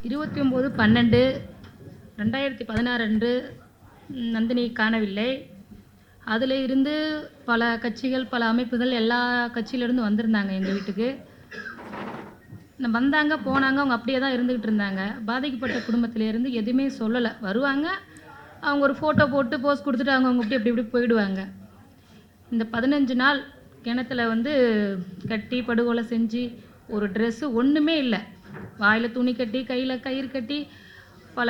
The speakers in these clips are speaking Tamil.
29/12/2016 அன்று நந்தினி காணவில்லை. அதில் இருந்து பல கட்சிகள், பல அமைப்புகள், எல்லா கட்சியிலேருந்து வந்திருந்தாங்க எங்கள் வீட்டுக்கு. வந்தாங்க, போனாங்க. அவங்க அப்படியே தான் இருந்துக்கிட்டு இருந்தாங்க. பாதிக்கப்பட்ட குடும்பத்திலேருந்து எதுவுமே சொல்லலை. வருவாங்க, அவங்க ஒரு ஃபோட்டோ போட்டு போஸ்ட் கொடுத்துட்டு அவங்க அப்படி அப்படி இப்படி போயிடுவாங்க. இந்த 15 நாள் கிணத்துல கட்டி படுகொலை செஞ்சு ஒரு ட்ரெஸ்ஸு ஒன்றுமே இல்லை. வாயில் துணி கட்டி, கையில் கயிறு கட்டி, பல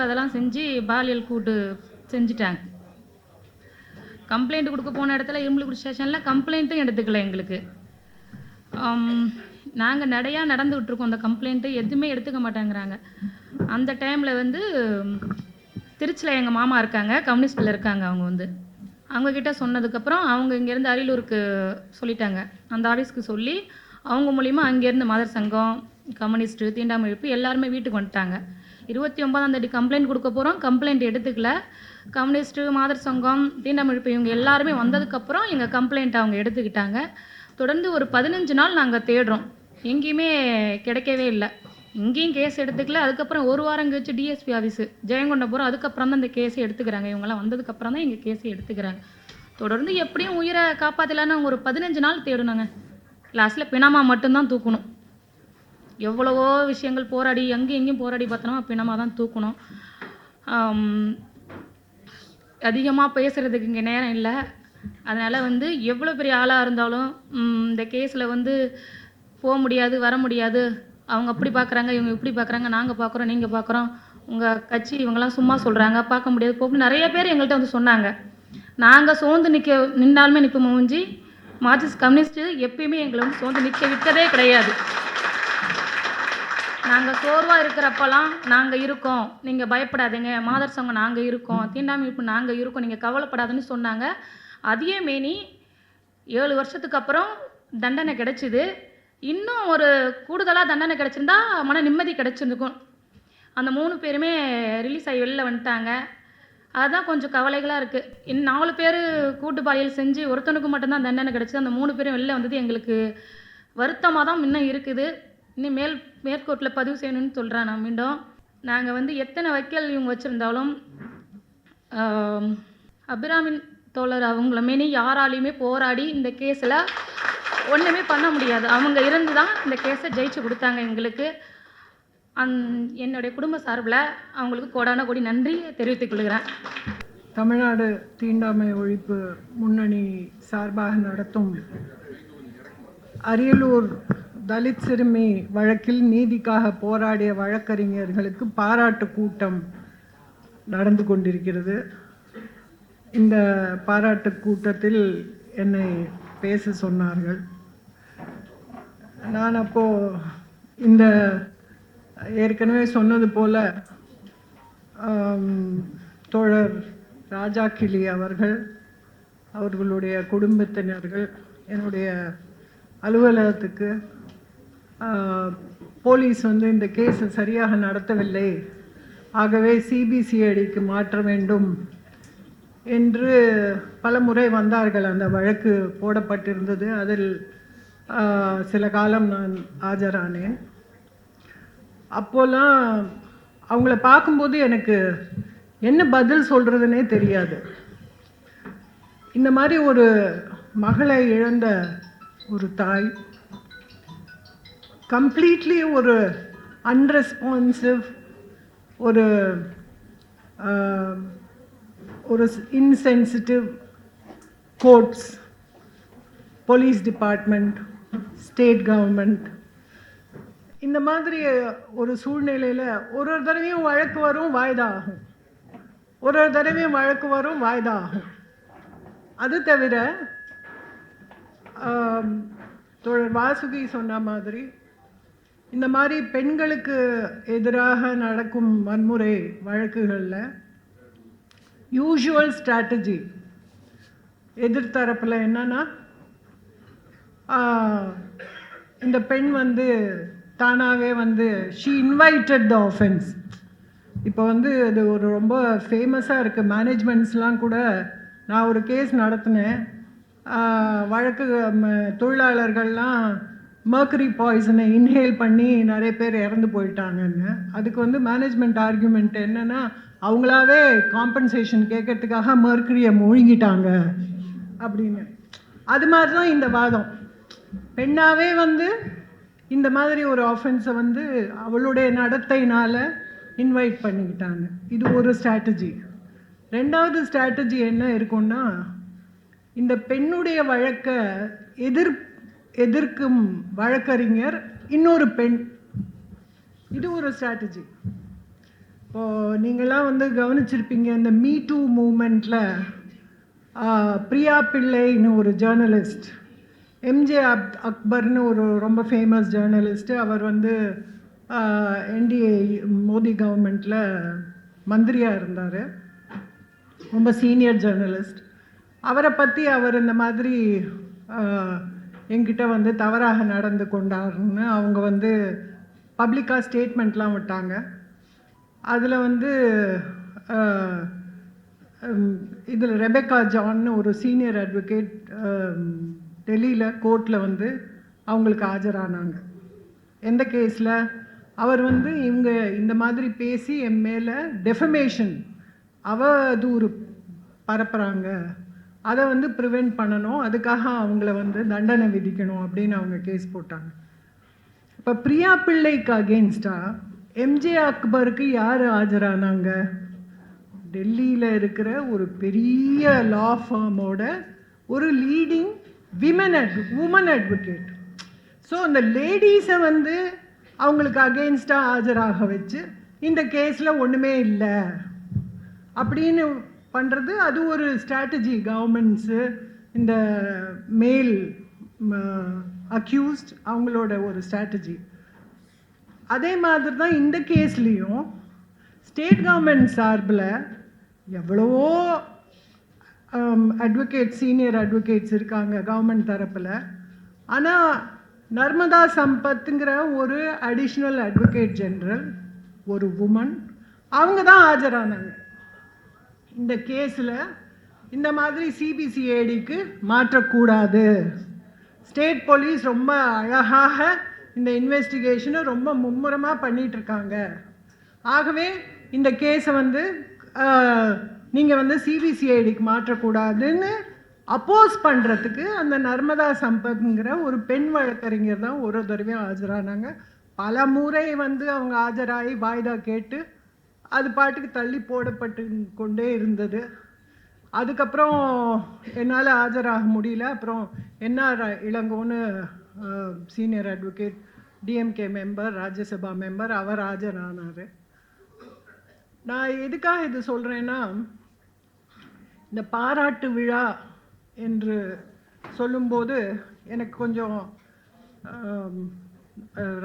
அதெல்லாம் செஞ்சு பாலியல் கூட்டு செஞ்சுட்டாங்க. கம்ப்ளைண்ட் கொடுக்க போன இடத்துல இரும்புலிக்குடி ஸ்டேஷனில் கம்ப்ளைண்ட்டும் எடுத்துக்கல எங்களுக்கு. நாங்கள் நடந்துகிட்ருக்கோம். அந்த கம்ப்ளைண்ட்டு எதுவுமே எடுத்துக்க மாட்டேங்கிறாங்க. அந்த டைமில் திருச்சியில் எங்கள் மாமா இருக்காங்க, கம்யூனிஸ்டில் இருக்காங்க. அவங்கக்கிட்ட சொன்னதுக்கப்புறம் அவங்க இங்கேருந்து அரியலூருக்கு சொல்லிட்டாங்க. அந்த ஆஃபீஸ்க்கு சொல்லி அவங்க மூலிமா அங்கேருந்து மதர் சங்கம், கம்யூனிஸ்ட்டு, தீண்டாமை எல்லாருமே வீட்டுக்கு வந்துட்டாங்க. 29ஆம் தேதி கம்ப்ளைண்ட் கொடுக்க போகிறோம். கம்ப்ளைண்ட் எடுத்துக்கல. கம்யூனிஸ்ட்டு, மாதர் சங்கம், தீண்டாமை இவங்க எல்லாருமே வந்ததுக்கப்புறம் எங்கள் கம்ப்ளைண்ட் அவங்க எடுத்துக்கிட்டாங்க. தொடர்ந்து ஒரு 15 நாள் நாங்கள் தேடுறோம். எங்கேயுமே கிடைக்கவே இல்லை. இங்கேயும் கேஸ் எடுத்துக்கல. அதுக்கப்புறம் ஒரு வாரம் கழிச்சு டிஎஸ்பி ஆஃபீஸு ஜெயங்கொண்டம் போகிறோம். அதுக்கப்புறம் தான் இந்த கேஸை எடுத்துக்கிறாங்க. இவங்கெல்லாம் வந்ததுக்கப்புறம் தான் எங்கள் கேஸை எடுத்துக்கிறாங்க. தொடர்ந்து எப்படியும் உயிரை காப்பாற்றலான்னு ஒரு 15 நாள் தேடணுங்க. லாஸ்ட்டில் பிணமாக மட்டும்தான் தூக்கணும். எவ்வளவோ விஷயங்கள் போராடி, எங்கேயும் போராடி பார்த்தோம்னா பிணமாக தான் தூக்கணும். அதிகமாக பேசுகிறதுக்கு இங்கே நேரம் இல்லை. அதனால் எவ்வளோ பெரிய ஆளாக இருந்தாலும் இந்த கேஸில் போக முடியாது, வர முடியாது. அவங்க அப்படி பார்க்குறாங்க, இவங்க இப்படி பார்க்குறாங்க, நாங்கள் பார்க்குறோம், நீங்கள் பார்க்குறோம், உங்கள் கட்சி இவங்கெல்லாம் சும்மா சொல்கிறாங்க, பார்க்க முடியாது போக நிறைய பேர் எங்கள்கிட்ட சொன்னாங்க. நாங்கள் சோர்ந்து நின்னாலுமே நிற்போம் மூஞ்சி. மார்க்சிஸ்ட் கம்யூனிஸ்ட்டு எப்பயுமே எங்களை சோர்ந்து நிற்க விட்டதே கிடையாது. நாங்கள் சோர்வாக இருக்கிறப்பெல்லாம் நாங்கள் இருக்கோம், நீங்கள் பயப்படாதீங்க, மாதர் சங்கம் நாங்கள் இருக்கோம், தீண்டாமை நாங்கள் இருக்கோம், நீங்கள் கவலைப்படாதுன்னு சொன்னாங்க. அதே மேனி 7 வருஷத்துக்கு அப்புறம் தண்டனை கிடைச்சிது. இன்னும் ஒரு கூடுதலாக தண்டனை கிடச்சிருந்தா மன நிம்மதி கிடச்சிருந்துக்கும். அந்த 3 பேருமே ரிலீஸ் ஆகி வெளில வந்துட்டாங்க. அதுதான் கொஞ்சம் கவலைகளாக இருக்குது. இன்னும் 4 பேர் கூட்டு பாலியல் செஞ்சு ஒருத்தனுக்கு மட்டும்தான் தண்டனை கிடச்சிது. அந்த 3 பேரும் வெளில வந்தது எங்களுக்கு வருத்தமாக தான் இன்னும் இருக்குது. இன்னும் மேற்கோர்ட்டில் பதிவு செய்யணும்னு சொல்கிறேன். நான் மீண்டும் நாங்கள் எத்தனை வக்கீல் இவங்க வச்சுருந்தாலும் அபிராமின் தோழர் அவங்கள மாரி யாராலையுமே போராடி இந்த கேஸில் ஒன்றுமே பண்ண முடியாது. அவங்க இருந்து தான் இந்த கேஸை ஜெயிச்சு கொடுத்தாங்க எங்களுக்கு. என்னுடைய குடும்ப சார்பில் அவங்களுக்கு கோடான கோடி நன்றி தெரிவித்துக் கொள்கிறேன். தமிழ்நாடு தீண்டாமை ஒழிப்பு முன்னணி சார்பாக நடத்தும் அரியலூர் தலித் சிறுமி வழக்கில் நீதிக்காக போராடிய வழக்கறிஞர்களுக்கு பாராட்டு கூட்டம் நடந்து கொண்டிருக்கிறது. இந்த பாராட்டு கூட்டத்தில் என்னை பேச சொன்னார்கள். நான் அப்போது இந்த ஏற்கனவே சொன்னது போல் தோழர் ராஜா கிளி அவர்களுடைய குடும்பத்தினர்கள் என்னுடைய அலுவலகத்துக்கு போலீஸ் இந்த கேஸை சரியாக நடத்தவில்லை, ஆகவே சிபிசிஐடிக்கு மாற்ற வேண்டும் என்று பல முறை வந்தார்கள். அந்த வழக்கு போடப்பட்டிருந்தது. அதில் சில காலம் நான் ஆஜரானேன். அப்போலாம் அவங்கள பார்க்கும்போது எனக்கு என்ன பதில் சொல்கிறதுனே தெரியாது. இந்த மாதிரி ஒரு மகளை இழந்த ஒரு தாய், கம்ப்ளீட்லி ஒரு அன்ரெஸ்பான்சிவ், ஒரு insensitive courts, police department, state government, இந்த மாதிரி ஒரு சூழ்நிலையில் ஒரு தடவையும் வழக்கு வரும், வாய்தா ஆகும், ஒரு தடவையும் வழக்கு வரும், வாய்தா ஆகும். அது தவிர தோழர் வாசுகி சொன்ன மாதிரி இந்த மாதிரி பெண்களுக்கு எதிராக நடக்கும் வன்முறை வழக்குகளில் யூஷுவல் ஸ்ட்ராட்டஜி எதிர்த்தரப்பில் என்னன்னா, இந்த பெண் தானாகவே ஷீ இன்வைட்டட் த ஆஃபென்ஸ். இப்போ அது ஒரு ரொம்ப ஃபேமஸாக இருக்குது. மேனேஜ்மெண்ட்ஸ்லாம் கூட நான் ஒரு கேஸ் நடத்தினேன். வழக்கு தொழிலாளர்கள்லாம் மர்க்கரி பாய்சனை இன்ஹேல் பண்ணி நிறைய பேர் இறந்து போயிட்டாங்கன்னு. அதுக்கு வந்து மேனேஜ்மெண்ட் ஆர்கியூமெண்ட் என்னென்னா, அவங்களாவே காம்பன்சேஷன் கேட்கறதுக்காக மர்க்கரியை முழுங்கிட்டாங்க அப்படின்னு. அது மாதிரி தான் இந்த வாதம். பெண்ணாவே வந்து இந்த மாதிரி ஒரு ஆஃபென்ஸை வந்து அவளுடைய நடத்தையினால் இன்வைட் பண்ணிக்கிட்டாங்க. இது ஒரு ஸ்ட்ராட்டஜி. ரெண்டாவது ஸ்ட்ராட்டஜி என்ன இருக்குன்னா, இந்த பெண்ணுடைய வழக்கை எதிர்க்கும் வழக்கறிஞர் இன்னொரு பெண். இது ஒரு ஸ்ட்ராட்டஜி. இப்போது நீங்களாம் வந்து கவனிச்சிருப்பீங்க, இந்த மீ டூ மூமெண்ட்டில் பிரியா பிள்ளைன்னு ஒரு ஜேர்னலிஸ்ட், எம்ஜே அக்பர்னு ஒரு ரொம்ப ஃபேமஸ் ஜேர்னலிஸ்ட்டு, அவர் வந்து என்டிஏ மோடி கவர்மெண்ட்டில் மந்திரியாக இருந்தார், ரொம்ப சீனியர் ஜேர்னலிஸ்ட். அவரை பற்றி அவர் இந்த மாதிரி என்கிட்ட வந்து தவறாக நடந்து கொண்டாருன்னு அவங்க வந்து பப்ளிக்காக ஸ்டேட்மெண்ட்லாம் விட்டாங்க. அதில் வந்து இதில் ரெபெக்கா ஜான்னு ஒரு சீனியர் அட்வொகேட் டெல்லியில் கோர்ட்டில் வந்து அவங்களுக்கு ஆஜரானாங்க. எந்த கேஸில்? அவர் வந்து இவங்க இந்த மாதிரி பேசி என் மேலே டெஃபமேஷன், அவதூறு பரப்புகிறாங்க, அதை வந்து ப்ரிவெண்ட் பண்ணணும், அதுக்காக அவங்கள வந்து தண்டனை விதிக்கணும் அப்படின்னு அவங்க கேஸ் போட்டாங்க. இப்போ பிரியா பிள்ளைக்கு அகெயின்ஸ்டாக எம்ஜே அக்பருக்கு யார் ஆஜரானாங்க? டெல்லியில் இருக்கிற ஒரு பெரிய லா ஃபார்மோட ஒரு லீடிங் உமன் அட்வொகேட். ஸோ அந்த லேடீஸை வந்து அவங்களுக்கு அகெயின்ஸ்டாக ஆஜராக வச்சு இந்த கேஸில் ஒன்றுமே இல்லை அப்படின்னு பண்ணுறது, அது ஒரு ஸ்ட்ராட்டஜி. கவர்மெண்ட்ஸு இந்த மேல் அக்யூஸ்ட் அவங்களோட ஒரு ஸ்ட்ராட்டஜி. அதே மாதிரி தான் இந்த கேஸ்லேயும் ஸ்டேட் கவர்மெண்ட் சார்பில் எவ்வளவோ அட்வொகேட், சீனியர் அட்வொகேட்ஸ் இருக்காங்க கவர்மெண்ட் தரப்பில். ஆனால் நர்மதா சம்பத்துங்கிற ஒரு அடிஷ்னல் அட்வொகேட் ஜெனரல், ஒரு உமன், அவங்க தான் ஆஜரானாங்க இந்த கேஸில். இந்த மாதிரி சிபிசிஐடிக்கு மாற்றக்கூடாது, ஸ்டேட் போலீஸ் ரொம்ப அழகாக இந்த இன்வெஸ்டிகேஷனை ரொம்ப மும்முரமாக பண்ணிகிட்ருக்காங்க, ஆகவே இந்த கேஸை வந்து நீங்கள் வந்து சிபிசிஐடிக்கு மாற்றக்கூடாதுன்னு அப்போஸ் பண்ணுறதுக்கு அந்த நர்மதா சம்பத்ங்கிற ஒரு பெண் வழக்கறிஞர் தான் ஒரு தடவையும் ஆஜரானாங்க. பல முறை வந்து அவங்க ஆஜராகி வாய்தா கேட்டு அது பாட்டுக்கு தள்ளி போடப்பட்டு கொண்டே இருந்தது. அதுக்கப்புறம் என்னால் ஆஜராக முடியல. அப்புறம் என்ஆர் இளங்கோன்னு senior advocate, DMK member, Rajya Sabha member, அவர் ஆஜரானார். நான் எதுக்காக இது சொல்கிறேன்னா, இந்த பாராட்டு விழா என்று சொல்லும்போது எனக்கு கொஞ்சம்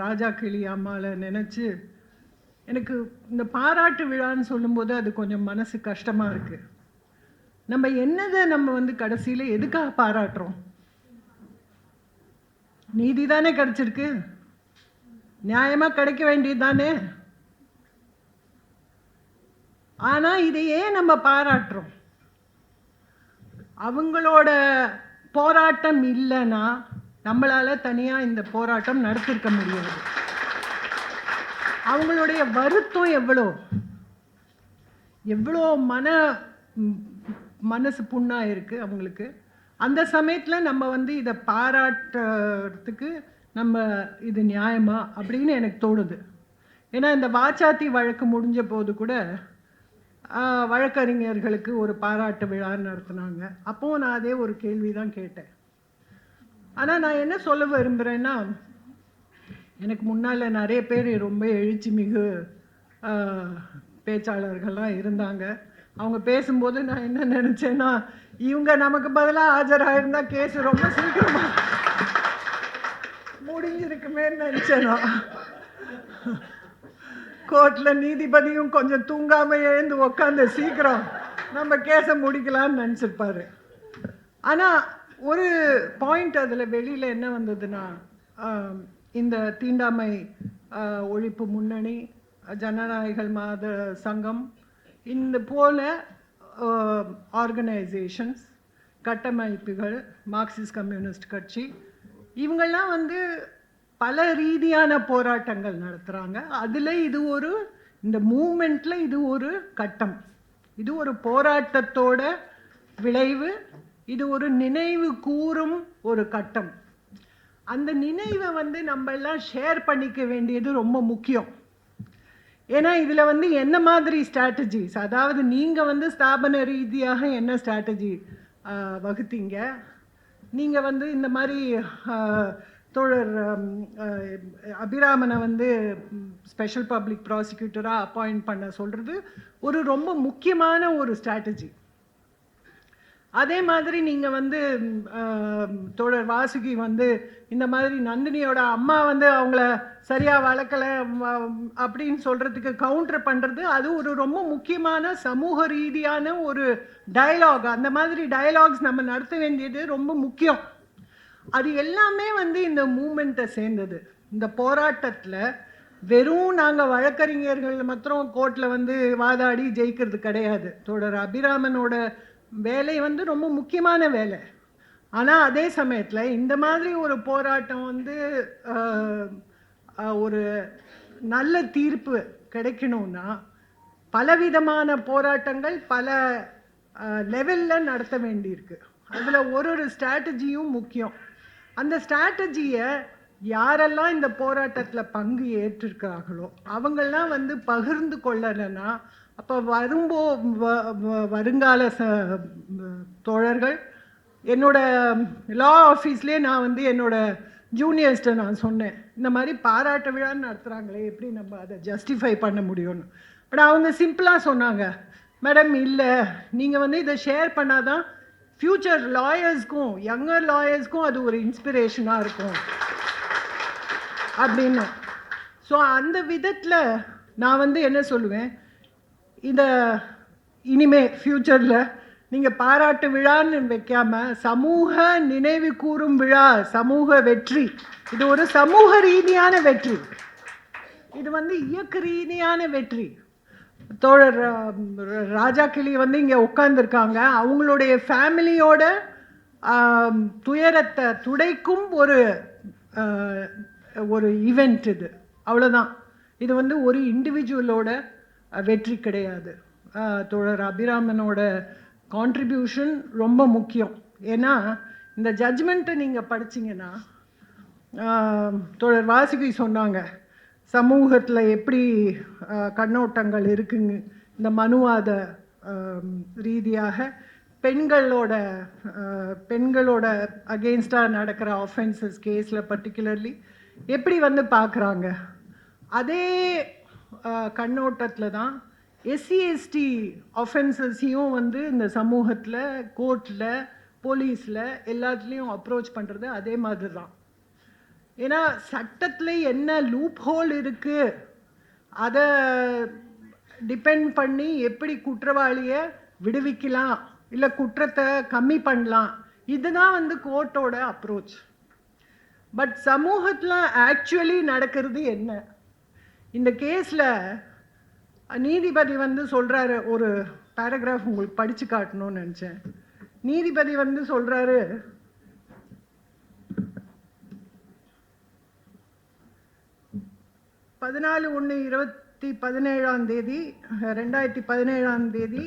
ராஜா கிளி அம்மாவை நினச்சி, எனக்கு இந்த பாராட்டு விழான்னு சொல்லும்போது அது கொஞ்சம் மனசு கஷ்டமாக இருக்குது. நம்ம என்னதை நம்ம வந்து கடைசியில் எதுக்காக பாராட்டுறோம்? நீதி தானே கிடைச்சிருக்கு, நியாயமாக கிடைக்க வேண்டியது தானே. ஆனால் இதையே நம்ம பாராட்டுறோம். அவங்களோட போராட்டம் இல்லைன்னா நம்மளால் தனியாக இந்த போராட்டம் நடத்திருக்க முடியாது. அவங்களுடைய வருத்தம் எவ்வளோ மனசு புண்ணாக இருக்குது அவங்களுக்கு. அந்த சமயத்தில் நம்ம வந்து இதை பாராட்டுறதுக்கு நம்ம இது நியாயமா அப்படின்னு எனக்கு தோணுது. ஏன்னா இந்த வாச்சாத்தி வழக்கு முடிஞ்ச போது கூட வழக்கறிஞர்களுக்கு ஒரு பாராட்டு விழா நடத்தினாங்க. அப்போது நான் அதே ஒரு கேள்வி தான் கேட்டேன். ஆனால் நான் என்ன சொல்ல விரும்புகிறேன்னா, எனக்கு முன்னால் நிறைய பேர் ரொம்ப எழுச்சி மிகு பேச்சாளர்கள்லாம் இருந்தாங்க. அவங்க பேசும்போது நான் என்ன நினச்சேன்னா, இவங்க நமக்கு பதிலாக ஆஜராகிருந்தா கேஸ் ரொம்ப சீக்கிரமாக முடிஞ்சிருக்குமேன்னு நினச்சேனா. கோர்ட்டில் நீதிபதியும் கொஞ்சம் தூங்காமல் எழுந்து உக்காந்து சீக்கிரம் நம்ம கேஸை முடிக்கலான்னு நினச்சிருப்பாரு. ஆனால் ஒரு பாயிண்ட் அதில் வெளியில் என்ன வந்ததுன்னா, இந்த தீண்டாமை ஒழிப்பு முன்னணி, ஜனநாயகல் மாத சங்கம், இந்த போல ஆர்கனைசேஷன்ஸ், கட்டமைப்புகள், மார்க்சிஸ்ட் கம்யூனிஸ்ட் கட்சி, இவங்கெல்லாம் வந்து பல ரீதியான போராட்டங்கள் நடத்துகிறாங்க. அதில் இது ஒரு இந்த மூமெண்ட்டில் இது ஒரு கட்டம், இது ஒரு போராட்டத்தோட விளைவு, இது ஒரு நினைவு கூறும் ஒரு கட்டம். அந்த நினைவை வந்து நம்ம எல்லாம் ஷேர் பண்ணிக்க வேண்டியது ரொம்ப முக்கியம். ஏன்னா இதில் வந்து என்ன மாதிரி ஸ்ட்ராட்டஜிஸ், அதாவது நீங்கள் வந்து ஸ்தாபன ரீதியாக என்ன ஸ்ட்ராட்டஜி வகுத்தீங்க, நீங்கள் வந்து இந்த மாதிரி தோழர் அபிராமனை வந்து ஸ்பெஷல் பப்ளிக் ப்ராசிக்யூட்டராக அப்பாயிண்ட் பண்ண சொல்கிறது ஒரு ரொம்ப முக்கியமான ஒரு ஸ்ட்ராட்டஜி. அதே மாதிரி நீங்கள் வந்து தோழர் வாசுகி வந்து இந்த மாதிரி நந்தினியோட அம்மா வந்து அவங்கள சரியாக வளர்க்கலை அப்படின்னு சொல்கிறதுக்கு கவுண்டர் பண்ணுறது, அது ஒரு ரொம்ப முக்கியமான சமூக ரீதியான ஒரு டயலாக். அந்த மாதிரி டயலாக்ஸ் நம்ம நடத்த வேண்டியது ரொம்ப முக்கியம். அது எல்லாமே வந்து இந்த மூமெண்ட்டை சேர்ந்தது. இந்த போராட்டத்தில் வெறும் நாங்கள் வழக்கறிஞர்கள் மாத்திரம் கோர்ட்டில் வந்து வாதாடி ஜெயிக்கிறது கிடையாது. தோழர் அபிராமனோட வேலை வந்து ரொம்ப முக்கியமான வேலை. ஆனால் அதே சமயத்தில் இந்த மாதிரி ஒரு போராட்டம் வந்து ஒரு நல்ல தீர்ப்பு கிடைக்கணும்னா பலவிதமான போராட்டங்கள் பல லெவலில் நடத்த வேண்டியிருக்கு. அதில் ஒரு ஸ்ட்ராட்டஜியும் முக்கியம். அந்த ஸ்ட்ராட்டஜியை யாரெல்லாம் இந்த போராட்டத்தில் பங்கு ஏற்றிருக்காங்களோ அவங்கெல்லாம் வந்து பகிர்ந்து கொள்ளலைன்னா அப்போ வருங்கால தோழர்கள், என்னோட லா ஆஃபீஸ்லேயே நான் வந்து என்னோட ஜூனியர்ஸ்ட்டை நான் சொன்னேன், இந்த மாதிரி பாராட்ட விழான்னு நடத்துகிறாங்களே எப்படி நம்ம அதை ஜஸ்டிஃபை பண்ண முடியும்னு. பட் அவங்க சிம்பிளாக சொன்னாங்க, மேடம் இல்லை, நீங்கள் வந்து இதை ஷேர் பண்ணாதான் ஃப்யூச்சர் லாயர்ஸ்க்கும் யங்கர் லாயர்ஸ்க்கும் அது ஒரு இன்ஸ்பிரேஷனாக இருக்கும் அப்படின்னு. ஸோ அந்த விதத்தில் நான் வந்து என்ன சொல்லுவேன், இதை இனிமே ஃப்யூச்சரில் நீங்கள் பாராட்டு விழான்னு வைக்காமல் சமூக நினைவு கூறும் விழா, சமூக வெற்றி, இது ஒரு சமூக ரீதியான வெற்றி, இது வந்து இயக்க ரீதியான வெற்றி. தோழர் ராஜா கிளி வந்து இங்கே உட்கார்ந்துருக்காங்க, அவங்களுடைய ஃபேமிலியோட துயரத்தை துடைக்கும் ஒரு ஈவெண்ட் இது, அவ்வளோதான். இது வந்து ஒரு இண்டிவிஜுவலோட வெற்றி கிடையாது. தோழர் அபிராமனோட கான்ட்ரிபியூஷன் ரொம்ப முக்கியம். ஏன்னா இந்த ஜட்ஜ்மெண்ட்டை நீங்கள் படிச்சிங்கன்னா தோழர் வாசுகி சொன்னாங்க சமூகத்தில் எப்படி கண்ணோட்டங்கள் இருக்குங்க, இந்த மனுவாத ரீதியாக பெண்களோட அகெயின்ஸ்டாக நடக்கிற ஆஃபென்சஸ் கேஸில் பர்டிகுலர்லி எப்படி வந்து பார்க்குறாங்க. அதே கண்ணோட்டத்தில் தான் எஸ்சி எஸ்டி ஆஃபென்சஸையும் வந்து இந்த சமூகத்தில் கோர்ட்டில் போலீஸில் எல்லாத்துலேயும் அப்ரோச் பண்ணுறது அதே மாதிரி தான். ஏன்னா சட்டத்தில் என்ன லூப் ஹோல் இருக்குது அதை டிபெண்ட் பண்ணி எப்படி குற்றவாளியை விடுவிக்கலாம் இல்லை குற்றத்தை கம்மி பண்ணலாம், இதுதான் வந்து கோர்ட்டோட அப்ரோச். பட் சமூகத்தில் ஆக்சுவலி நடக்கிறது என்ன, இந்த கேஸில் நீதிபதி வந்து சொல்கிறாரு, ஒரு பேராகிராஃப் உங்களுக்கு படித்து காட்டணும்னு நினச்சேன். நீதிபதி வந்து சொல்கிறாரு, தேதி 2017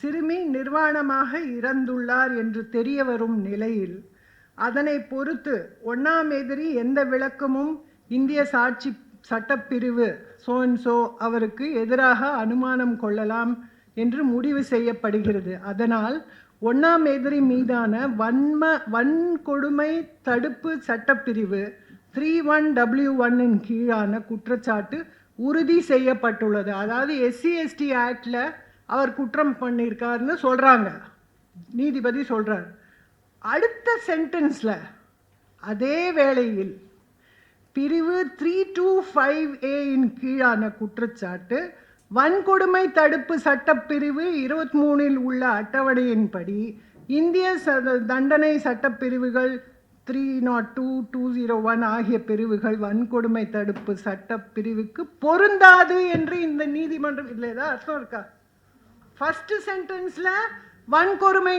சிறுமி நிர்வாணமாக இறந்துள்ளார் என்று தெரிய வரும் நிலையில் அதனை பொறுத்து 1ஆம் எதிரி எந்த விளக்கமும் இந்திய சாட்சி சட்டப்பிரிவு சோன்சோ அவருக்கு எதிராக அனுமானம் கொள்ளலாம் என்று முடிவு செய்யப்படுகிறது. அதனால் 1ஆம் எதிரி மீதான வன்கொடுமை தடுப்பு சட்டப்பிரிவு 31W1 கீழான குற்றச்சாட்டு உறுதி செய்யப்பட்டுள்ளது. அதாவது எஸ்சி எஸ்டி ஆக்டில் அவர் குற்றம் பண்ணியிருக்காருன்னு சொல்கிறாங்க, நீதிபதி சொல்கிறார். அடுத்த சென்டென்ஸில் அதே வேளையில் பிரிவு 325A கீழான குற்றச்சாட்டு வன்கொடுமை தடுப்பு சட்டப்பிரிவு 23 உள்ள அட்டவணையின்படி இந்திய தண்டனை சட்டப்பிரிவுகள் 302, 201 ஆகிய பிரிவுகள் வன்கொடுமை தடுப்பு சட்டப்பிரிவுக்கு பொருந்தாது என்று இந்த நீதிமன்றம், இதில் ஏதாவது அர்த்தம் இருக்கா? ஃபர்ஸ்ட் சென்டென்ஸில் வன்கொடுமை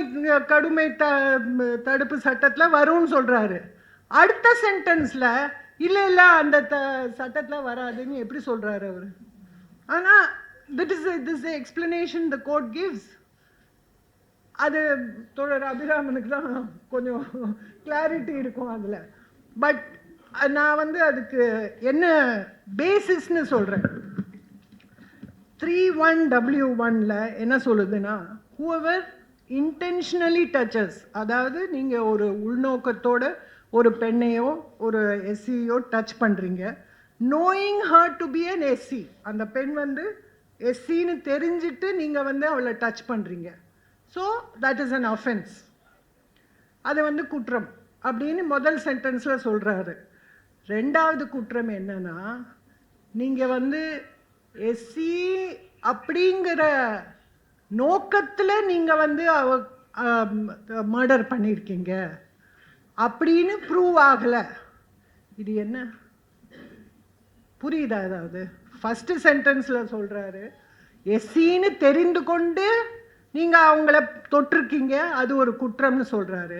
தடுப்பு சட்டத்தில் வரும்னு சொல்கிறாரு, அடுத்த சென்டென்ஸில் இல்லை அந்த சட்டத்தில் வராதுன்னு எப்படி சொல்கிறாரு அவர்? ஆனால் this explanation the court gives. அது தோழர் அபிராமனுக்கு தான் கொஞ்சம் கிளாரிட்டி இருக்கும் அதில். பட் நான் வந்து அதுக்கு என்ன பேசிஸ்ன்னு சொல்கிறேன். 31W1ல என்ன சொல்லுதுன்னா, whoever intentionally touches, அதாவது நீங்கள் ஒரு உள்நோக்கத்தோட ஒரு பெண்ணையோ ஒரு எஸ்சியோ டச் பண்ணுறீங்க, knowing her to be an SC, அந்த பெண் வந்து எஸ்சின்னு தெரிஞ்சிட்டு நீங்கள் வந்து அவளை டச் பண்ணுறீங்க, so that is an offence, அது வந்து குற்றம் அப்படின்னு முதல் சென்டென்ஸில் சொல்கிறாரு. ரெண்டாவது குற்றம் என்னன்னா, நீங்கள் வந்து எஸ்சி அப்படிங்கிற நோக்கத்தில் நீங்கள் வந்து மர்டர் பண்ணியிருக்கீங்க அப்படின்னு ப்ரூவ் ஆகலை. இது என்ன புரியுதா? அதாவது ஃபஸ்ட்டு சென்டென்ஸில் சொல்கிறாரு எஸ்சின்னு தெரிந்து கொண்டு நீங்கள் அவங்கள தொட்டிருக்கீங்க, அது ஒரு குற்றம்னு சொல்கிறாரு.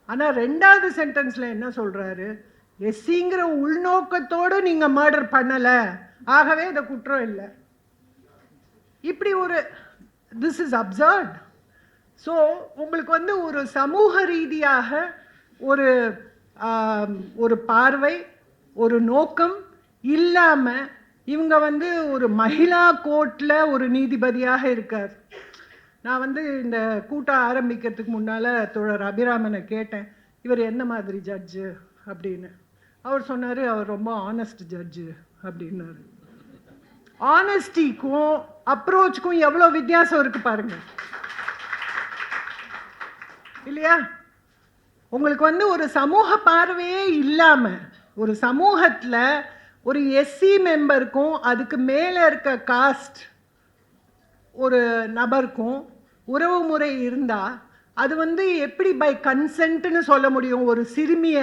ஆனால் ரெண்டாவது சென்டென்ஸில் என்ன சொல்கிறாரு? எஸ்சிங்கிற உள்நோக்கத்தோடு நீங்கள் மர்டர் பண்ணலை, ஆகவே இந்த குற்றம் இல்லை. இப்படி ஒரு திஸ் இஸ் அப்சர்ட். ஸோ உங்களுக்கு வந்து ஒரு சமூக ரீதியாக ஒரு ஒரு பார்வை, ஒரு நோக்கம் இல்லாமல் இவங்க வந்து ஒரு மகிழா கோர்ட்டில் ஒரு நீதிபதியாக இருக்கார். நான் வந்து இந்த கூட்டம் ஆரம்பிக்கிறதுக்கு முன்னால் தோழர் அபிராமனை கேட்டேன், இவர் என்ன மாதிரி ஜட்ஜு அப்படின்னு. அவர் சொன்னார், அவர் ரொம்ப ஆனஸ்ட் ஜட்ஜு அப்படின்னாரு. ஆனஸ்டிக்கும் அப்ரோச்சுக்கும் எவ்வளோ வித்தியாசம் இருக்கு பாருங்க, இல்லையா? உங்களுக்கு வந்து ஒரு சமூக பார்வையே இல்லாமல் ஒரு சமூகத்தில் ஒரு எஸ்சி மெம்பருக்கும் அதுக்கு மேலே இருக்க காஸ்ட் ஒரு நபருக்கும் உறவு முறை இருந்தால் அது வந்து எப்படி பை கன்சென்ட்னு சொல்ல முடியும்? ஒரு சிறுமிய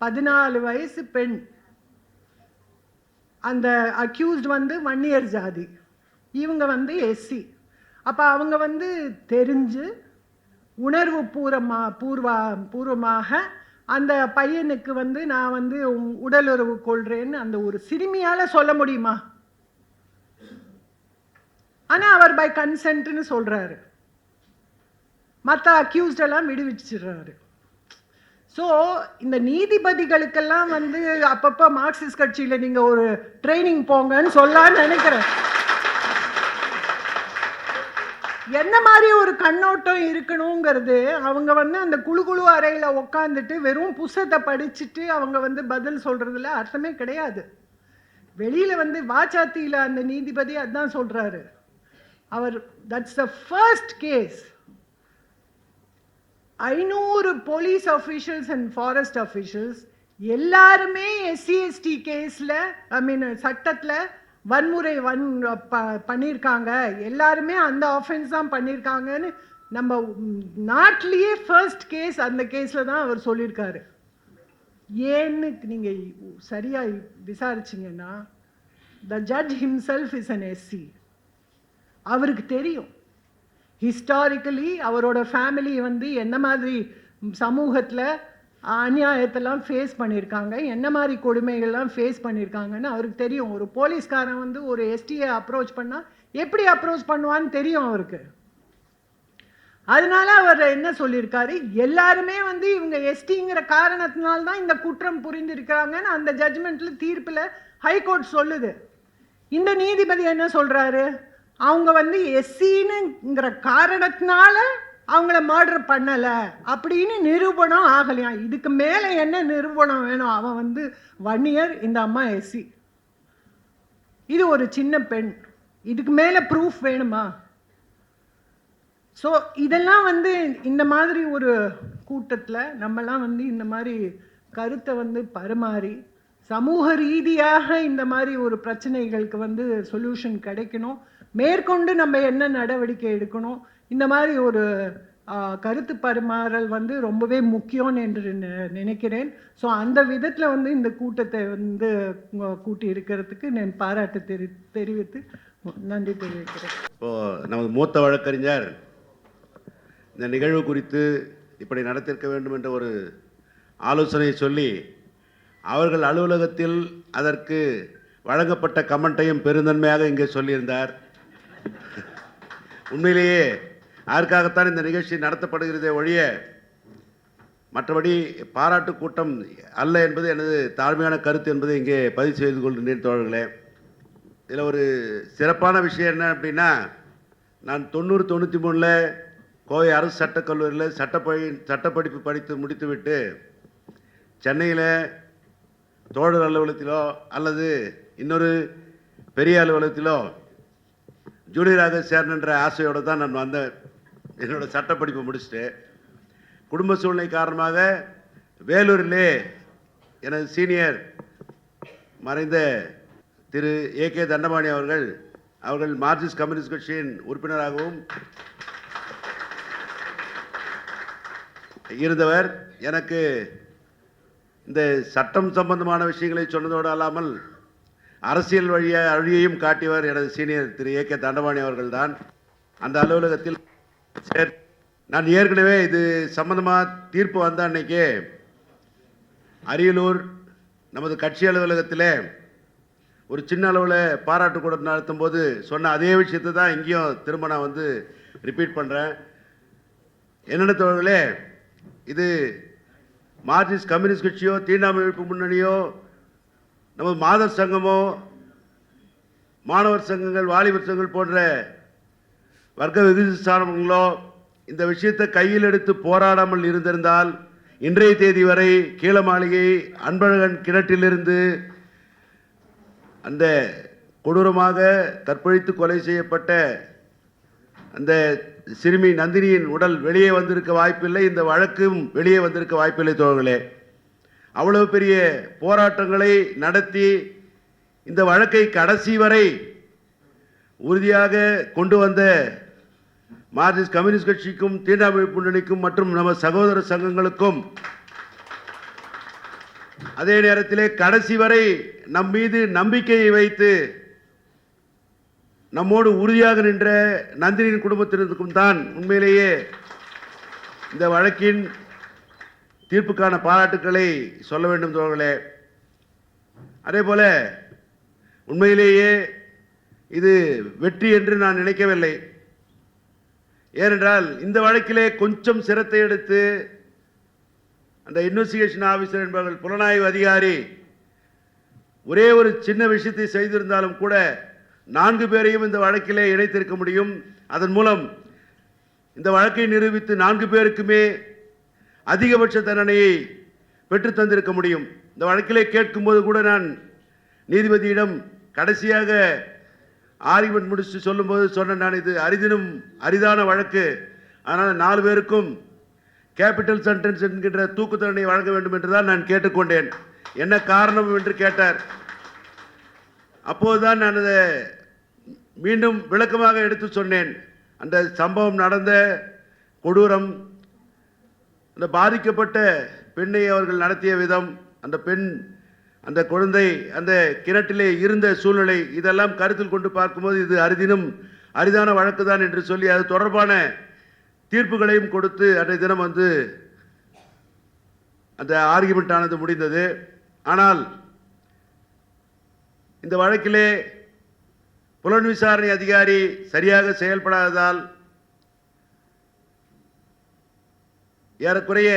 14 வயசு பெண், அந்த அக்யூஸ்ட் வந்து வன்னியர் ஜாதி, இவங்க வந்து எஸ்சி. அப்போ அவங்க வந்து தெரிஞ்சு உணர்வு பூர்வமாக அந்த பையனுக்கு வந்து நான் வந்து உடலுறவு கொள்றேன்னு அந்த ஒரு சிறுமியால் சொல்ல முடியுமா? ஆனால் அவர் பை கன்சென்ட்னு சொல்கிறாரு, மற்ற அக்யூஸ்டெல்லாம் விடுவிச்சிடுறாரு. ஸோ இந்த நீதிபதிகளுக்கெல்லாம் வந்து அப்பப்போ மார்க்சிஸ்ட் கட்சியில் நீங்கள் ஒரு ட்ரைனிங் போங்கன்னு சொல்லலான்னு நினைக்கிறேன். என்ன மாதிரி ஒரு கண்ணோட்டம் இருக்கணுங்கிறது, அவங்க வந்து அந்த குழு அறையில் உக்காந்துட்டு வெறும் புஸ்தகத்தை படிச்சுட்டு அவங்க வந்து பதில் சொல்கிறதுல அர்த்தமே கிடையாது. வெளியில் வந்து வாச்சாத்தியில் அந்த நீதிபதி அதுதான் சொல்கிறாரு. அவர் that's the first case. 500 police officials and forest officials எல்லாருமே எஸ்சி எஸ்டி கேஸில் சட்டத்தில் வன்முறை பண்ணியிருக்காங்க, எல்லாருமே அந்த ஆஃபென்ஸ் தான் பண்ணியிருக்காங்கன்னு நம்ம நாட்டிலேயே ஃபர்ஸ்ட் கேஸ் அந்த கேஸில் தான் அவர் சொல்லியிருக்காரு. ஏன்னு நீங்கள் சரியாக விசாரிச்சிங்கன்னா, the judge himself is an SC. அவருக்கு தெரியும் ஹிஸ்டாரிக்கலி அவரோட ஃபேமிலி வந்து என்ன மாதிரி சமூகத்தில் அநியாயத்தெல்லாம் ஃபேஸ் பண்ணியிருக்காங்க, என்ன மாதிரி கொடுமைகள்லாம் ஃபேஸ் பண்ணியிருக்காங்கன்னு அவருக்கு தெரியும். ஒரு போலீஸ்காரன் வந்து ஒரு எஸ்டியை அப்ரோச் பண்ணால் எப்படி அப்ரோச் பண்ணுவான்னு தெரியும் அவருக்கு. அதனால அவர் என்ன சொல்லியிருக்காரு, எல்லாருமே வந்து இவங்க எஸ்டிங்கிற காரணத்தினால்தான் இந்த குற்றம் புரிந்திருக்கிறாங்கன்னு அந்த ஜட்ஜ்மெண்ட்டில் தீர்ப்பில் ஹைகோர்ட் சொல்லுது. இந்த நீதிபதி என்ன சொல்கிறாரு, அவங்க வந்து எஸ்சின்னுங்கிற காரணத்தினால அவங்கள மர்டர் பண்ணலை அப்படின்னு நிரூபணம் ஆகலையா? இதுக்கு மேலே என்ன நிரூபணம் வேணும்? அவன் வந்து வன்னியர், இந்த அம்மா எஸ்சி, இது ஒரு சின்ன பெண், இதுக்கு மேலே ப்ரூஃப் வேணுமா? ஸோ இதெல்லாம் வந்து இந்த மாதிரி ஒரு கூட்டத்தில் நம்மலாம் வந்து இந்த மாதிரி கருத்தை வந்து பரிமாறி சமூக ரீதியாக இந்த மாதிரி ஒரு பிரச்சனைகளுக்கு வந்து சொல்யூஷன் கிடைக்கணும். மேற்கொண்டு நம்ம என்ன நடவடிக்கை எடுக்கணும், இந்த மாதிரி ஒரு கருத்து பரிமாறல் வந்து ரொம்பவே முக்கியம் என்று நினைக்கிறேன். ஸோ அந்த விதத்தில் வந்து இந்த கூட்டத்தை வந்து கூட்டி இருக்கிறதுக்கு நான் பாராட்டு தெரிவித்து நன்றி தெரிவிக்கிறேன். இப்போது நமது மூத்த வழக்கறிஞர் இந்த நிகழ்வு குறித்து இப்படி நடத்திருக்க வேண்டும் என்ற ஒரு ஆலோசனை சொல்லி அவர்கள் அலுவலகத்தில் அதற்கு வழங்கப்பட்ட கமெண்ட்டையும் பெருந்தன்மையாக இங்கே சொல்லியிருந்தார். உண்மையிலேயே அதற்காகத்தான் இந்த நிகழ்ச்சி நடத்தப்படுகிறதே ஒழிய மற்றபடி பாராட்டு கூட்டம் அல்ல என்பது எனது தாழ்மையான கருத்து என்பதை இங்கே பதிவு செய்து கொள்கின்றேன் தோழர்களே. இதில் ஒரு சிறப்பான விஷயம் என்ன அப்படின்னா, நான் 90-93 கோவை அரசு சட்டக்கல்லூரியில் சட்டப்படிப்பு படித்து முடித்துவிட்டு சென்னையில் தோழர் அலுவலகத்திலோ அல்லது இன்னொரு பெரிய அலுவலகத்திலோ ஜூனியராக சேரணுன்ற ஆசையோடு தான் நான் வந்தேன். என்னோடய சட்டப்படிப்பை முடிச்சுட்டு குடும்ப சூழ்நிலை காரணமாக வேலூரிலே எனது சீனியர் மறைந்த திரு ஏ.கே. தண்டபாணி அவர்கள் மார்க்சிஸ்ட் கம்யூனிஸ்ட் கட்சியின் உறுப்பினராகவும் இருந்தவர். எனக்கு இந்த சட்டம் சம்பந்தமான விஷயங்களை சொன்னதோடு அல்லாமல் அரசியல் வழியையும் காட்டியவர் எனது சீனியர் திரு ஏ.கே. தண்டபாணி அவர்கள்தான். அந்த அலுவலகத்தில் நான் ஏற்கனவே இது சம்பந்தமாக தீர்ப்பு வந்த அன்னைக்கு அரியலூர் நமது கட்சி அலுவலகத்தில் ஒரு சின்ன அளவில் பாராட்டு கூட்டம் நடத்தும் போது சொன்ன அதே விஷயத்தை தான் இங்கேயும் திரும்ப நான் வந்து ரிப்பீட் பண்ணுறேன். என்னென்ன தோழர்களே, இது மார்க்சிஸ்ட் கம்யூனிஸ்ட் கட்சியோ தீண்டாமை ஒழிப்பு முன்னணியோ நமது மாதர் சங்கமோ மாணவர் சங்கங்கள் வாலிபர் சங்கங்கள் போன்ற வர்க்க வெகுஜி ஸ்தானங்களோ இந்த விஷயத்தை கையில் எடுத்து போராடாமல் இருந்திருந்தால் இன்றைய தேதி வரை கீழ மாளிகை அன்பழகன் கிணற்றிலிருந்து அந்த கொடூரமாக கற்பழித்து கொலை செய்யப்பட்ட அந்த சிறுமி நந்தினியின் உடல் வெளியே வந்திருக்க வாய்ப்பில்லை, இந்த வழக்கும் வெளியே வந்திருக்க வாய்ப்பில்லை தோழர்களே. அவ்வளவு பெரிய போராட்டங்களை நடத்தி இந்த வழக்கை கடைசி வரை உறுதியாக கொண்டு வந்த மார்க்சிஸ்ட் கம்யூனிஸ்ட் கட்சிக்கும் தீண்டாமை முன்னணிக்கும் மற்றும் நம்ம சகோதர சங்கங்களுக்கும் அதே நேரத்திலே கடைசி வரை நம் மீது நம்பிக்கையை வைத்து நம்மோடு உறுதியாக நின்ற நந்தினியின் குடும்பத்தினருக்கும் தான் உண்மையிலேயே இந்த வழக்கின் தீர்ப்புக்கான பாராட்டுக்களை சொல்ல வேண்டும் தோழர்களே. அதே போல உண்மையிலேயே இது வெற்றி என்று நான் நினைக்கவில்லை. ஏனென்றால் இந்த வழக்கிலே கொஞ்சம் சிரத்தை எடுத்து அந்த இன்வெஸ்டிகேஷன் ஆஃபீஸர் என்பவர்கள் புலனாய்வு அதிகாரி ஒரே ஒரு சின்ன விஷயத்தை செய்திருந்தாலும் கூட 4 பேரையும் இந்த வழக்கிலே இணைத்திருக்க முடியும். அதன் மூலம் இந்த வழக்கை நிரூபித்து 4 பேருக்குமே அதிகபட்ச தண்டனையை பெற்று தந்திருக்க முடியும். இந்த வழக்கிலே கேட்கும்போது கூட நான் நீதிபதியிடம் கடைசியாக ஆர்குமெண்ட் முடிச்சு சொல்லும்போது சொன்னேன், நான் இது அரிதான வழக்கு, அதனால் 4 பேருக்கும் கேபிட்டல் சென்டென்ஸ் என்கின்ற தூக்கு தண்டனை வழங்க வேண்டும் என்று தான் நான் கேட்டுக்கொண்டேன். என்ன காரணம் என்று கேட்டார். அப்போதுதான் நான் அதை மீண்டும் விளக்கமாக எடுத்து சொன்னேன். அந்த சம்பவம் நடந்த கொடூரம், அந்த பாதிக்கப்பட்ட பெண்ணை அவர்கள் நடத்திய விதம், அந்த பெண் அந்த குழந்தை அந்த கிணற்றிலே இருந்த சூழ்நிலை, இதெல்லாம் கருத்தில் கொண்டு பார்க்கும்போது இது அரிதான வழக்கு தான் என்று சொல்லி அது தொடர்பான தீர்ப்புகளையும் கொடுத்து அன்றைய தினம் வந்து அந்த ஆர்குமெண்ட் ஆனது முடிந்தது. ஆனால் இந்த வழக்கிலே புலன் விசாரணை அதிகாரி சரியாக செயல்படாததால் ஏறக்குறைய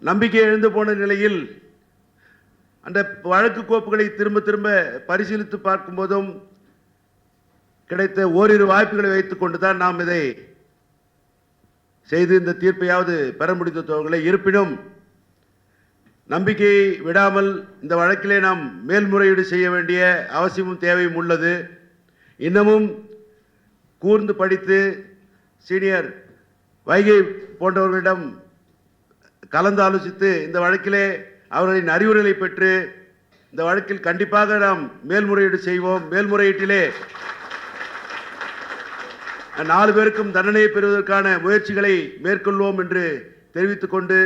நம்பிக்கை எழுந்து போன நிலையில் அந்த வழக்கு கோப்புகளை திரும்ப திரும்ப பரிசீலித்து பார்க்கும்போதும் கிடைத்த ஓரிரு வாய்ப்புகளை வைத்துக் கொண்டுதான் நாம் இதை செய்து இந்த தீர்ப்பையாவது பெற முடிந்த தோழர்களே. இருப்பினும் நம்பிக்கையை விடாமல் இந்த வழக்கிலே நாம் மேல்முறையீடு செய்ய வேண்டிய அவசியமும் தேவையும் உள்ளது. இன்னமும் கூர்ந்து படித்து சீனியர் வைகை போன்றவர்களிடம் கலந்து ஆலோசித்து இந்த வழக்கிலே அவர்களின் அறிவுரைகளை பெற்று இந்த வழக்கில் கண்டிப்பாக நாம் மேல்முறையீடு செய்வோம். மேல்முறையீட்டிலே 4 பேருக்கும் தண்டனை பெறுவதற்கான முயற்சிகளை மேற்கொள்வோம் என்று தெரிவித்துக் கொண்டு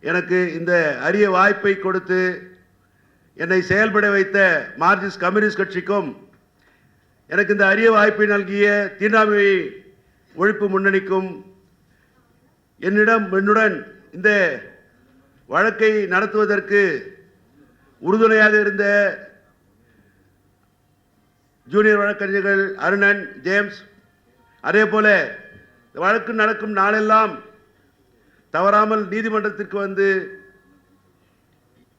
எனக்கு இந்த அரிய வாய்ப்பை கொடுத்து என்னை செயல்பட வைத்த மார்க்சிஸ்ட் கம்யூனிஸ்ட் கட்சிக்கும் எனக்கு இந்த அரிய வாய்ப்பை நல்கிய தீண்டாமை ஒழிப்பு முன்னணிக்கும் என்னுடன் இந்த வழக்கை நடத்துவதற்கு உறுதுணையாக இருந்த ஜூனியர் வழக்கறிஞர்கள் அருணன், ஜேம்ஸ், அதே போல வழக்கு நடக்கும் நாளெல்லாம் தவறாமல் நீதிமன்றத்திற்கு வந்து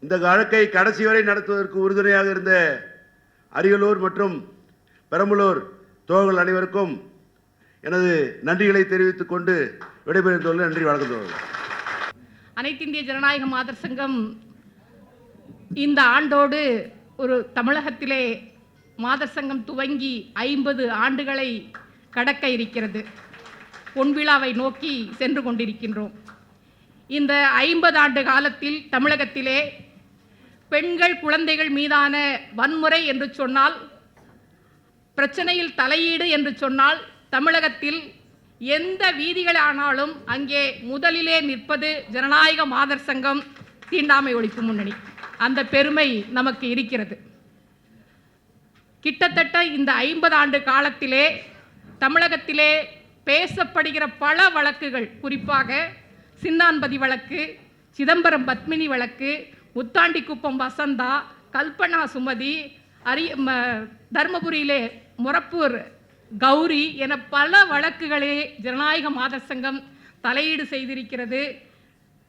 இந்த வழக்கை கடைசி வரை நடத்துவதற்கு உறுதுணையாக இருந்த அரியலூர் மற்றும் பெரம்பலூர் தோழர்கள் அனைவருக்கும் எனது நன்றிகளை தெரிவித்துக் கொண்டு விடைபெறும். நன்றி, வணக்கம் தோழர்கள். அனைத்து இந்திய ஜனநாயக மாதர் சங்கம் இந்த ஆண்டோடு ஒரு தமிழகத்திலே மாதர் சங்கம் துவங்கி 50 ஆண்டுகளை கடக்க இருக்கிறது. பொன்விழாவை நோக்கி சென்று கொண்டிருக்கின்றோம். இந்த 50 ஆண்டு காலத்தில் தமிழகத்திலே பெண்கள், குழந்தைகள் மீதான வன்முறை என்று சொன்னால், பிரச்சனையில் தலையீடு என்று சொன்னால், தமிழகத்தில் எந்த வீதிகளானாலும் அங்கே முதலிலே நிற்பது ஜனநாயக மாதர் சங்கம், தீண்டாமை ஒழிப்பு முன்னணி. அந்த பெருமை நமக்கு இருக்கிறது. கிட்டத்தட்ட இந்த 50 ஆண்டு காலத்திலே தமிழகத்திலே பேசப்படுகிற பல வழக்குகள், குறிப்பாக சின்னான்பதி வழக்கு, சிதம்பரம் பத்மினி வழக்கு, முத்தாண்டிக்குப்பம் வசந்தா, கல்பனா சுமதி, தர்மபுரியிலே மொரப்பூர் கௌரி என பல வழக்குகளே ஜனநாயக மாதர் சங்கம் தலையீடு செய்திருக்கிறது.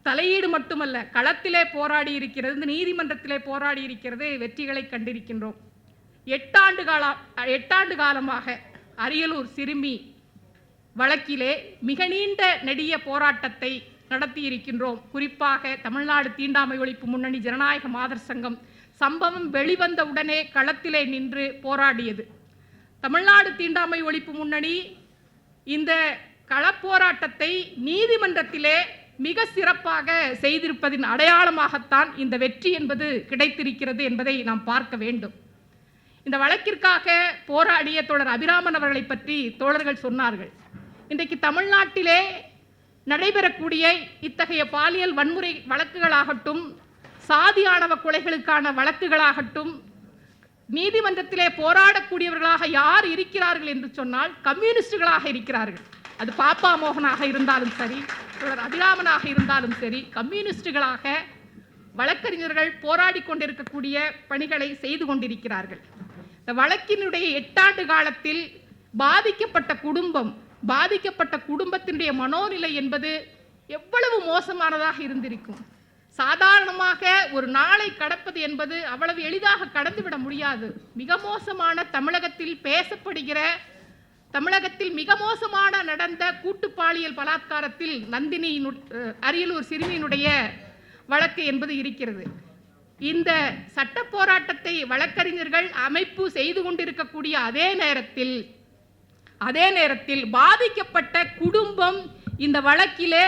தலையீடு மட்டுமல்ல, களத்திலே போராடி இருக்கிறது, நீதிமன்றத்திலே போராடி இருக்கிறது, வெற்றிகளை கண்டிருக்கின்றோம். 8 ஆண்டு காலமாக அரியலூர் சிறுமி வழக்கிலே மிக நீண்ட நெடிய போராட்டத்தை நடத்தி இருக்கின்றோம். குறிப்பாக தமிழ்நாடு தீண்டாமை ஒழிப்பு முன்னணி ஜனநாயக மாதர் சங்கம் சம்பவம் வெளிவந்த உடனே களத்திலே நின்று போராடியது. தமிழ்நாடு தீண்டாமை ஒழிப்பு முன்னணி இந்த களப்போராட்டத்தை நீதிமன்றத்திலே மிக சிறப்பாக செய்திருப்பதின் அடையாளமாகத்தான் இந்த வெற்றி என்பது கிடைத்திருக்கிறது என்பதை நாம் பார்க்க வேண்டும். இந்த வழக்கிற்காக போராடிய தோழர் அபிராமன் அவர்களை பற்றி தோழர்கள் சொன்னார்கள். இன்றைக்கு தமிழ்நாட்டிலே நடைபெறக்கூடிய இத்தகைய பாலியல் வன்முறை வழக்குகளாகட்டும், சாதி ஆணவ கொலைகளுக்கான வழக்குகளாகட்டும், நீதிமன்றத்திலே போராடக்கூடியவர்களாக யார் இருக்கிறார்கள் என்று சொன்னால் கம்யூனிஸ்டுகளாக இருக்கிறார்கள். அது பாப்பா மோகனாக இருந்தாலும் சரி, அபிராமனாக இருந்தாலும் சரி, கம்யூனிஸ்டுகளாக வழக்கறிஞர்கள் போராடி கொண்டிருக்கக்கூடிய பணிகளை செய்து கொண்டிருக்கிறார்கள். இந்த வழக்கினுடைய 8 ஆண்டு காலத்தில் பாதிக்கப்பட்ட குடும்பத்தினுடைய மனோநிலை என்பது எவ்வளவு மோசமானதாக இருந்திருக்கும். சாதாரணமாக ஒரு நாளை கடப்பது என்பது அவ்வளவு எளிதாக கடந்துவிட முடியாது. மிக மோசமான தமிழகத்தில் மிக மோசமான நடந்த கூட்டு பாலியல் பலாத்காரத்தில் நந்தினி அரியலூர் சிறுமியினுடைய வழக்கு என்பது இருக்கிறது. இந்த சட்ட போராட்டத்தை வழக்கறிஞர்கள் அமைப்பு செய்து கொண்டிருக்கக்கூடிய அதே நேரத்தில் பாதிக்கப்பட்ட குடும்பம் இந்த வழக்கிலே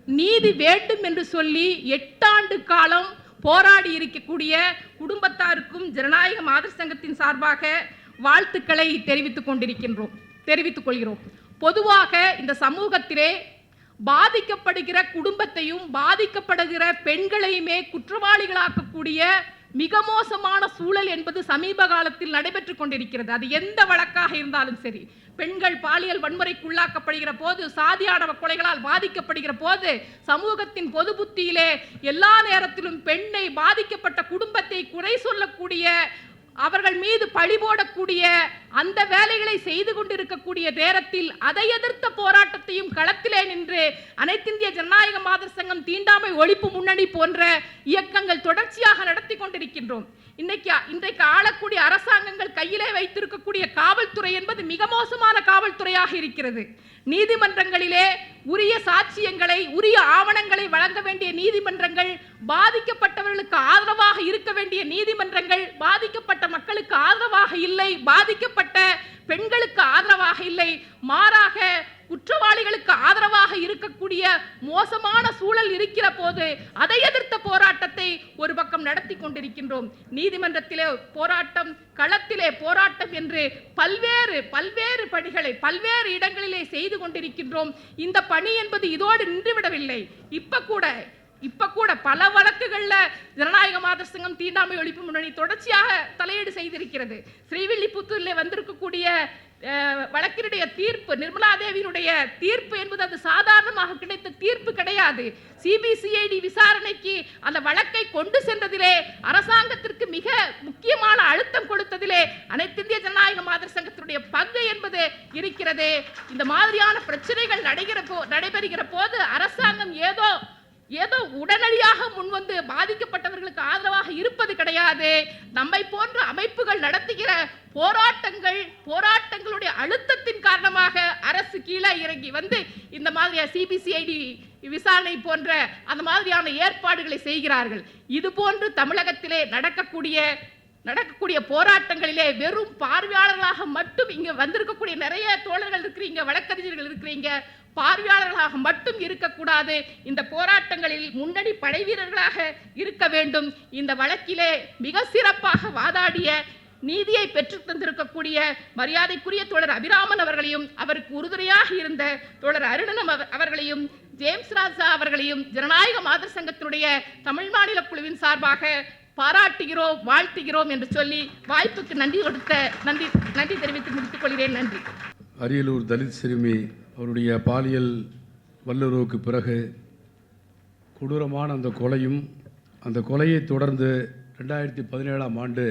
நீதி வேண்டும் என்று சொல்லி 8 ஆண்டு காலம் போராடி இருக்கக்கூடிய குடும்பத்தாருக்கும் ஜனநாயக மாதர் சங்கத்தின் சார்பாக வாழ்த்துக்களை தெரிவித்துக் கொள்கிறோம். பொதுவாக இந்த சமூகத்திலே பாதிக்கப்படுகிற குடும்பத்தையும் பாதிக்கப்படுகிற பெண்களையுமே குற்றவாளிகளாக்கக்கூடிய மிக மோசமான சூழல் என்பது சமீப காலத்தில் நடைபெற்று கொண்டிருக்கிறது. அது எந்த வழக்காக இருந்தாலும் சரி, பெண்கள் பாலியல் வன்முறைக்குள்ளாக்கப்படுகிற போது, சாதியாணவ கொலைகளால் பாதிக்கப்படுகிற போது, சமூகத்தின் பொது புத்தியிலே எல்லா நேரத்திலும் பெண்ணை, பாதிக்கப்பட்ட குடும்பத்தை குறை சொல்லக்கூடிய, அவர்கள் மீது பழி போடக்கூடிய அந்த வேலைகளை செய்து கொண்டிருக்கக்கூடிய நேரத்தில் அதை எதிர்த்த போராட்டத்தையும் களத்திலே நின்று அனைத்திந்திய ஜனநாயக மாதர் சங்கம், தீண்டாமை ஒழிப்பு முன்னணி போன்ற இயக்கங்கள் தொடர்ச்சியாக நடத்தி கொண்டிருக்கின்றோம். இன்றைக்கு ஆளக்கூடிய அரசாங்கங்கள் கையிலே வைத்திருக்கக்கூடிய காவல்துறை என்பது மிக மோசமான காவல்துறையாக இருக்கிறது. நீதிமன்றங்களிலே உரிய சாட்சியங்களை, உரிய ஆவணங்களை வழங்க வேண்டிய நீதிமன்றங்கள், பாதிக்கப்பட்டவர்களுக்கு ஆதரவாக இருக்க வேண்டிய நீதிமன்றங்கள் பாதிக்கப்பட்ட மக்களுக்கு ஆதரவாக இல்லை, பாதிக்கப்பட்ட பெண்களுக்கு ஆதரவாக இல்லை, மாறாக குற்றவாளிகளுக்கு ஆதரவாக இருக்கக்கூடிய மோசமான சூழல் இருக்கிற போது அதை எதிர்த்த போராட்டத்தை ஒரு பக்கம் நடத்தி கொண்டிருக்கின்றோம். நீதிமன்றத்திலே போராட்டம், களத்திலே போராட்டம் என்று பல்வேறு பணிகளை பல்வேறு இடங்களிலே செய்து கொண்டிருக்கின்றோம். இந்த பணி என்பது இதோடு நின்றுவிடவில்லை. இப்ப கூட பல வழக்குகள்ல ஜனநாயக மாதர் சங்கம், தீண்டாமை ஒழிப்பு முன்னணி தொடர்ச்சியாக தலையீடு செய்திருக்கிறது. ஸ்ரீவில்லிபுத்தூரிலே வந்திருக்கக்கூடிய வழக்கினுடைய தீர்ப்பு, நிர்மலா தேவியினுடைய தீர்ப்பு என்பது அது சாதாரணமாக கிடைத்த தீர்ப்பு கிடையாது. சிபிசிஐடி விசாரணைக்கு அந்த வழக்கை கொண்டு சென்றதிலே அரசாங்கத்திற்கு மிக முக்கியமான அழுத்தம் கொடுத்ததிலே அனைத்து இந்திய ஜனநாயக மாதர் சங்கத்தினுடைய பங்கு என்பது இருக்கிறது. இந்த மாதிரியான பிரச்சனைகள் நடைபெறுகிற போது அரசாங்கம் ஏதோ உடனடியாக முன்வந்து பாதிக்கப்பட்டவர்களுக்கு ஆதரவாக இருப்பது கிடையாது. நம்மை போன்ற அமைப்புகள் நடத்துகிற போராட்டங்களுடைய அழுத்தத்தின் காரணமாக அரசு கீழே இறங்கி வந்து இந்த மாதிரி சிபிசிஐடி விசாரணை போன்ற அந்த மாதிரியான ஏற்பாடுகளை செய்கிறார்கள். இது போன்று தமிழகத்திலே நடக்கக்கூடிய போராட்டங்களிலே வெறும் பார்வையாளர்களாக மட்டும் இங்க வந்திருக்கக்கூடிய நிறைய தோழர்கள் இருக்கிறீங்க, வழக்கறிஞர்கள் இருக்கிறீங்க, பார்வையாளர்களாக மட்டும் இருக்கக்கூடாது. இந்த போராட்டங்களில் முன்னணி படை வீரர்களாக இருக்க வேண்டும். இந்த வழக்கிலே மிக சிறப்பாக வாதாடிய, நீதியை பெற்று தந்திருக்கக்கூடிய மரியாதைக்குரிய தோழர் அபிராமன் அவர்களையும், அவருக்கு உறுதுணையாக இருந்த தோழர் அருணன் அவர்களையும், ஜேம்ஸ் ராஜா அவர்களையும் ஜனநாயக மாதர் சங்கத்தினுடைய தமிழ் மாநில குழுவின் சார்பாக பாராட்டுகிறோம், வாழ்த்துகிறோம் என்று சொல்லி வாய்ப்புக்கு நன்றி தெரிவித்து முடித்துக் கொள்கிறேன். நன்றி. அரியலூர் தலித் சிறுமி அவருடைய பாலியல் வல்லுறவுக்கு பிறகு கொடூரமான அந்த கொலையும், அந்த கொலையை தொடர்ந்து 2017ஆம் ஆண்டு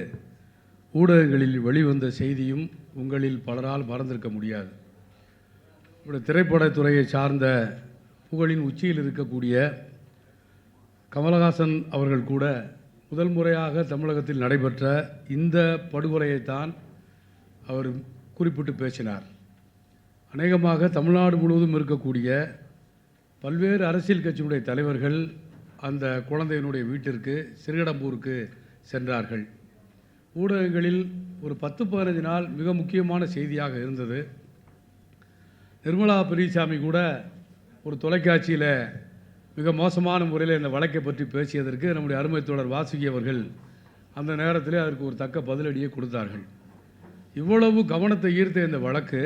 ஊடகங்களில் வெளிவந்த செய்தியும் உங்களில் பலரால் மறந்திருக்க முடியாது. இப்படி திரைப்படத்துறையை சார்ந்த புகழின் உச்சியில் இருக்கக்கூடிய கமலஹாசன் அவர்கள் கூட முதல் முறையாக தமிழகத்தில் நடைபெற்ற இந்த படுகொலையைத்தான் அவர் குறிப்பிட்டு பேசினார். அநேகமாக தமிழ்நாடு முழுவதும் இருக்கக்கூடிய பல்வேறு அரசியல் கட்சியினுடைய தலைவர்கள் அந்த குழந்தையினுடைய வீட்டிற்கு சிறுகடம்பூருக்கு சென்றார்கள். ஊடகங்களில் ஒரு 10-15 நாள் மிக முக்கியமான செய்தியாக இருந்தது. நிர்மலா பெரியசாமி கூட ஒரு தொலைக்காட்சியில் மிக மோசமான முறையில் இந்த வழக்கை பற்றி பேசியதற்கு நம்முடைய அருமை தோழர் வாசுகி அவர்கள் அந்த நேரத்தில் அதற்கு ஒரு தக்க பதிலடியை கொடுத்தார்கள். இவ்வளவு கவனத்தை ஈர்த்த இந்த வழக்கு